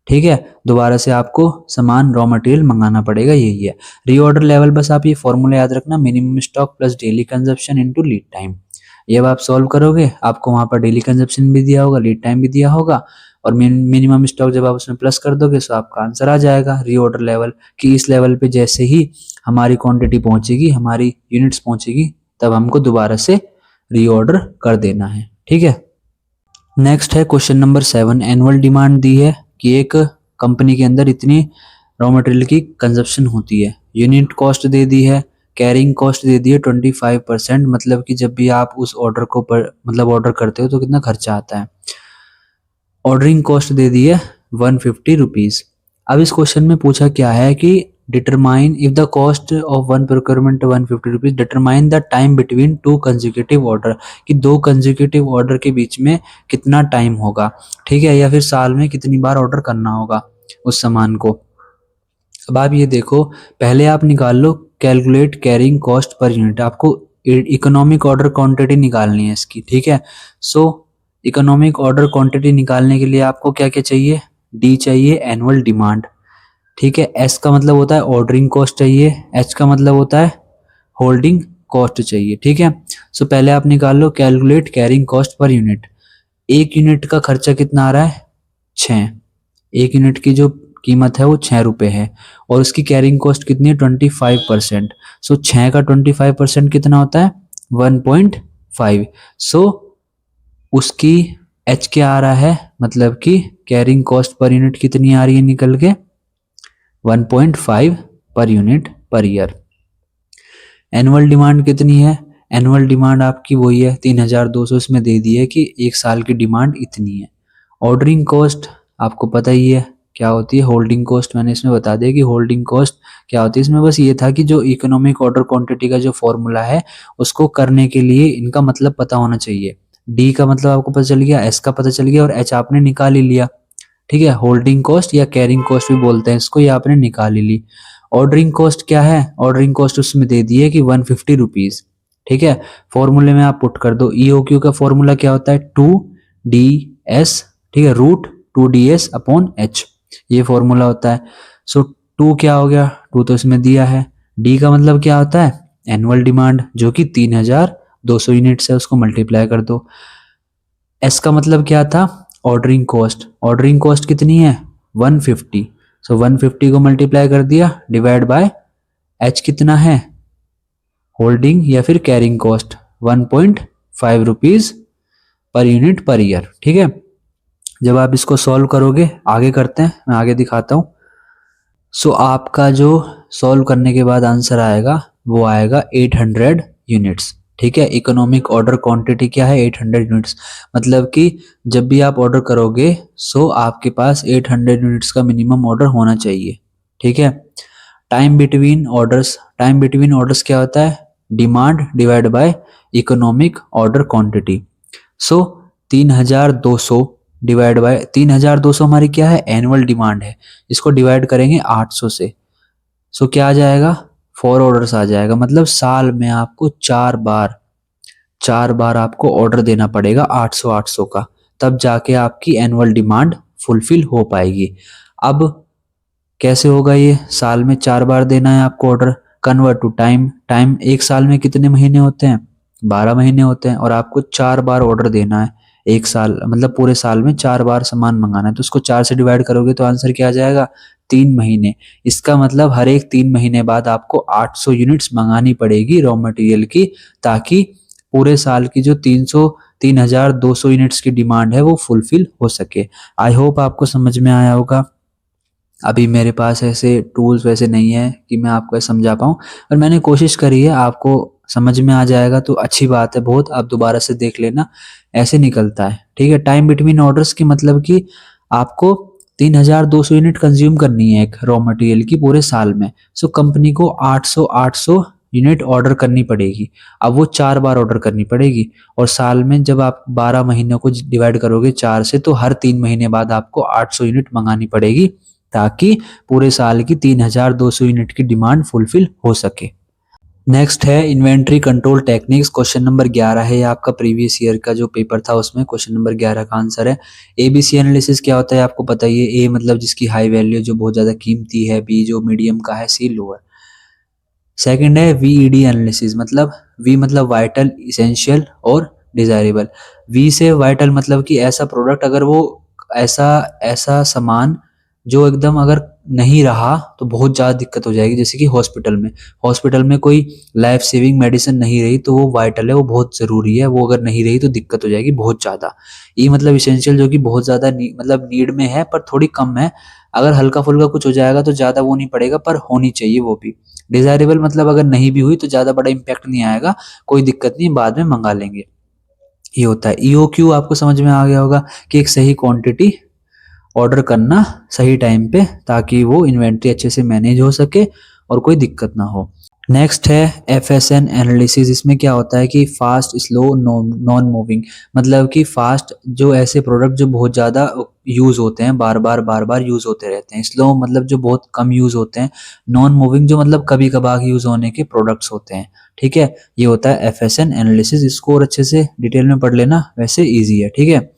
ठीक है। दोबारा से आपको सामान रॉ मटेरियल मंगाना पड़ेगा, यही है रीऑर्डर लेवल। बस आप ये फॉर्मूला याद रखना, minimum stock plus daily consumption into lead time, ये अब आप सॉल्व करोगे, आपको वहाँ पर डेली कंजप्शन भी दिया होगा, लीड टाइम भी दिया होगा, और मिनिमम स्टॉक जब आप उसमें प्लस कर दोगे तो आपका आंसर आ जाएगा रीऑर्डर लेवल, कि इस लेवल पे जैसे ही हमारी क्वांटिटी पहुंचेगी, हमारी यूनिट्स पहुंचेगी, तब हमको दोबारा से रीऑर्डर कर देना है। ठीक है। नेक्स्ट है क्वेश्चन नंबर 7। एनुअल डिमांड दी है कि एक कंपनी के अंदर इतनी रॉ मटेरियल की कंजप्शन होती है। यूनिट कॉस्ट दे दी है, कैरिंग कॉस्ट दे दी है 25%, मतलब कि जब भी आप उस ऑर्डर को मतलब ऑर्डर करते हो तो कितना खर्चा आता है। ऑर्डरिंग कॉस्ट दे दी है 150 रुपीज। अब इस क्वेश्चन में पूछा क्या है कि determine if the cost of one procurement 150 rupees, determine the time between two consecutive order, कि दो कंसेक्यूटिव ऑर्डर के बीच में कितना टाइम होगा। ठीक है, या फिर साल में कितनी बार ऑर्डर करना होगा उस सामान को। अब आप ये देखो, पहले आप निकाल लो calculate carrying cost per unit, आपको इकोनॉमिक ऑर्डर क्वांटिटी निकालनी है इसकी। ठीक है, सो इकोनॉमिक ऑर्डर क्वांटिटी निकालने के लिए आपको क्या क्या चाहिए, डी चाहिए एनुअल डिमांड। ठीक है, एस का मतलब होता है ऑर्डरिंग कॉस्ट चाहिए, एच का मतलब होता है होल्डिंग कॉस्ट चाहिए। ठीक है, सो पहले आप निकाल लो calculate carrying cost per unit. एक यूनिट का खर्चा कितना आ रहा है, 6। एक यूनिट की जो कीमत है वो 6 रुपये है, और उसकी कैरिंग कॉस्ट कितनी है 25%। सो 6 का 25% कितना होता है 1.5। सो उसकी एच क्या आ रहा है, मतलब कि कैरिंग कॉस्ट पर यूनिट कितनी आ रही है निकल के 1.5 per unit per year. Annual demand कितनी है, एनुअल डिमांड आपकी वही है 3200, इसमें दे दी है कि एक साल की डिमांड इतनी है। ऑर्डरिंग कॉस्ट आपको पता ही है क्या होती है, होल्डिंग कॉस्ट मैंने इसमें बता दिया कि होल्डिंग कॉस्ट क्या होती है। इसमें बस ये था कि जो इकोनॉमिक ऑर्डर क्वांटिटी का जो फॉर्मूला है उसको करने के लिए इनका मतलब पता होना चाहिए। डी का मतलब आपको पता चल गया, एस का पता चल गया, और एच आपने निकाल ही लिया। ठीक है, होल्डिंग कॉस्ट या कैरिंग कॉस्ट भी बोलते हैं इसको, ये आपने निकाल ही ली। ऑर्डरिंग कॉस्ट क्या है, ऑर्डरिंग कॉस्ट उसमें दे दी है कि 150 रुपीज। ठीक है, फॉर्मूले में आप पुट कर दो, ईओक्यू का फॉर्मूला क्या होता है 2DS। ठीक है, रूट 2DS अपॉन एच, ये फॉर्मूला होता है। सो 2 क्या हो गया, 2 तो इसमें दिया है। डी का मतलब क्या होता है एनुअल डिमांड, जो कि 3200 यूनिट्स है, उसको मल्टीप्लाई कर दो। एस का मतलब क्या था ऑर्डरिंग कॉस्ट, ऑर्डरिंग कॉस्ट कितनी है 150। सो 150 को मल्टीप्लाई कर दिया डिवाइड बाय एच कितना है होल्डिंग या फिर carrying cost 1.5 rupees per unit per year. ठीक है, जब आप इसको सॉल्व करोगे, आगे करते हैं, मैं आगे दिखाता हूँ। सो आपका जो सॉल्व करने के बाद आंसर आएगा वो आएगा 800 यूनिट्स। ठीक है, इकोनॉमिक ऑर्डर क्वांटिटी क्या है 800 यूनिट्स, मतलब कि जब भी आप ऑर्डर करोगे सो आपके पास 800 यूनिट्स का मिनिमम ऑर्डर होना चाहिए। ठीक है, time between orders, time between orders क्या होता है demand divide by economic order quantity. So 3200 divide by 3200 हमारी क्या है एनुअल डिमांड है, इसको डिवाइड करेंगे 800 से। सो क्या आ जाएगा 4 ऑर्डर्स आ जाएगा, मतलब साल में आपको 4 बार आपको ऑर्डर देना पड़ेगा 800 का, तब जाके आपकी एनुअल डिमांड फुलफिल हो पाएगी। अब कैसे होगा ये, साल में 4 बार देना है आपको order, convert to time, time एक साल में कितने महीने होते हैं 12 महीने होते हैं, और आपको 4 बार ऑर्डर देना है एक साल, मतलब पूरे साल में 4 बार सामान मंगाना है, तो उसको 4 से डिवाइड करोगे तो आंसर क्या आ जाएगा 3 महीने। इसका मतलब हर एक 3 महीने बाद आपको 800 यूनिट्स मंगानी पड़ेगी रॉ मटेरियल की, ताकि पूरे साल की जो 3200 यूनिट्स की डिमांड है वो फुलफिल हो सके। आई होप आपको समझ में आया होगा। अभी मेरे पास ऐसे टूल्स वैसे नहीं है कि मैं आपको समझा पाऊँ, और मैंने कोशिश करी है, आपको समझ में आ जाएगा तो अच्छी बात है बहुत, आप दोबारा से देख लेना, ऐसे निकलता है। ठीक है, टाइम बिटवीन ऑर्डर्स की मतलब कि आपको 3200 यूनिट कंज्यूम करनी है एक रॉ मटेरियल की पूरे साल में, सो कंपनी को 800 यूनिट ऑर्डर करनी पड़ेगी। अब वो 4 बार ऑर्डर करनी पड़ेगी, और साल में जब आप 12 महीनों को डिवाइड करोगे 4 से, तो हर 3 महीने बाद आपको 800 यूनिट मंगानी पड़ेगी, ताकि पूरे साल की 3200 यूनिट की डिमांड फुलफिल हो सके। नेक्स्ट है inventory control techniques, question number 11 है, ये आपका प्रीवियस ईयर का जो पेपर था उसमें क्वेश्चन नंबर 11 का आंसर है। ABC एनालिसिस क्या होता है आपको पता ही है, ए मतलब जिसकी हाई वैल्यू जो बहुत ज्यादा कीमती है, बी जो मीडियम का है, सी लोअर। सेकंड है VED एनालिसिस, मतलब वी मतलब वाइटल इसेंशियल और डिजायरेबल। वी से वाइटल मतलब कि ऐसा प्रोडक्ट, अगर वो ऐसा ऐसा सामान जो एकदम अगर नहीं रहा तो बहुत ज़्यादा दिक्कत हो जाएगी। जैसे कि हॉस्पिटल में कोई लाइफ सेविंग मेडिसिन नहीं रही तो वो वाइटल है, वो बहुत ज़रूरी है, वो अगर नहीं रही तो दिक्कत हो जाएगी बहुत ज़्यादा। ये मतलब इसेंशियल जो कि बहुत ज़्यादा मतलब नीड में है पर थोड़ी कम है। अगर हल्का फुल्का कुछ हो जाएगा तो ज़्यादा वो नहीं पड़ेगा, पर होनी चाहिए वो भी। डिजायरेबल मतलब अगर नहीं भी हुई तो ज़्यादा बड़ा इम्पैक्ट नहीं आएगा, कोई दिक्कत नहीं, बाद में मंगा लेंगे। ये होता है। EOQ आपको समझ में आ गया होगा कि एक सही क्वांटिटी ऑर्डर करना सही टाइम पे, ताकि वो इन्वेंट्री अच्छे से मैनेज हो सके और कोई दिक्कत ना हो। नेक्स्ट है FSN एनालिसिस। इसमें क्या होता है कि फास्ट, स्लो, नॉन मूविंग, मतलब कि फास्ट जो ऐसे प्रोडक्ट जो बहुत ज़्यादा यूज़ होते हैं, बार बार यूज़ होते रहते हैं। स्लो मतलब जो बहुत कम यूज़ होते हैं। नॉन मूविंग जो मतलब कभी कभार यूज़ होने के प्रोडक्ट्स होते हैं। ठीक है, ये होता है FSN एनालिसिस। इसको और अच्छे से डिटेल में पढ़ लेना, वैसे ईजी है। ठीक है,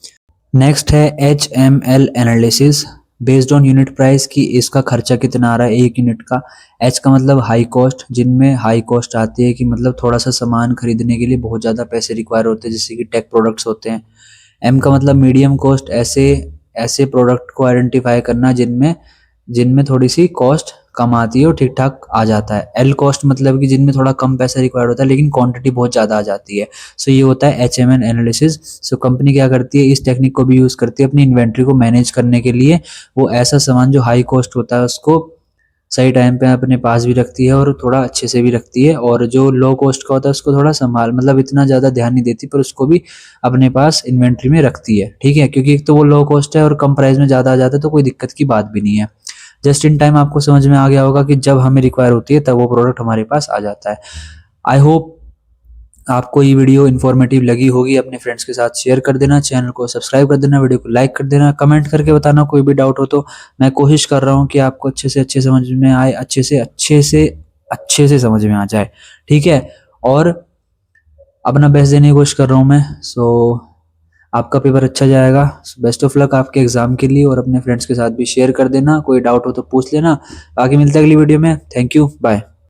नेक्स्ट है HML analysis. Based on unit price की इसका खर्चा कितना आ रहा है एक यूनिट का। H का मतलब हाई कॉस्ट, जिनमें हाई कॉस्ट आती है कि मतलब थोड़ा सा सामान खरीदने के लिए बहुत ज़्यादा पैसे रिक्वायर होते हैं, जैसे कि टेक प्रोडक्ट्स होते हैं। M का मतलब मीडियम कॉस्ट, ऐसे ऐसे प्रोडक्ट को आइडेंटिफाई करना जिनमें जिनमें थोड़ी सी कॉस्ट कम आती है और ठीक ठाक आ जाता है। L कॉस्ट मतलब कि जिनमें थोड़ा कम पैसा रिक्वायर्ड होता है लेकिन क्वांटिटी बहुत ज़्यादा आ जाती है। सो ये होता है HMN एनालिसिस। सो कंपनी क्या करती है, इस टेक्निक को भी यूज़ करती है अपनी इन्वेंट्री को मैनेज करने के लिए। वो ऐसा सामान जो हाई कॉस्ट होता है उसको सही टाइम पे अपने पास भी रखती है और थोड़ा अच्छे से भी रखती है, और जो लो कॉस्ट का होता है उसको थोड़ा संभाल, मतलब इतना ज़्यादा ध्यान नहीं देती पर उसको भी अपने पास इन्वेंट्री में रखती है। ठीक है, क्योंकि एक तो वो लो कॉस्ट है और कम प्राइस में ज़्यादा आ जाता है तो कोई दिक्कत की बात भी नहीं है। जस्ट इन टाइम आपको समझ में आ गया होगा कि जब हमें रिक्वायर होती है तब वो प्रोडक्ट हमारे पास आ जाता है। आई होप आपको ये वीडियो इन्फॉर्मेटिव लगी होगी। अपने फ्रेंड्स के साथ शेयर कर देना, चैनल को सब्सक्राइब कर देना, वीडियो को लाइक कर देना, कमेंट करके बताना कोई भी डाउट हो तो। मैं कोशिश कर रहा हूँ कि आपको अच्छे से अच्छे समझ में आए, अच्छे से समझ में आ जाए। ठीक है, और अपना बेस्ट देने की कोशिश कर रहा हूँ मैं। सो आपका पेपर अच्छा जाएगा। बेस्ट ऑफ लक आपके एग्जाम के लिए, और अपने फ्रेंड्स के साथ भी शेयर कर देना। कोई डाउट हो तो पूछ लेना। बाकी मिलते हैं अगली वीडियो में। Thank you, bye.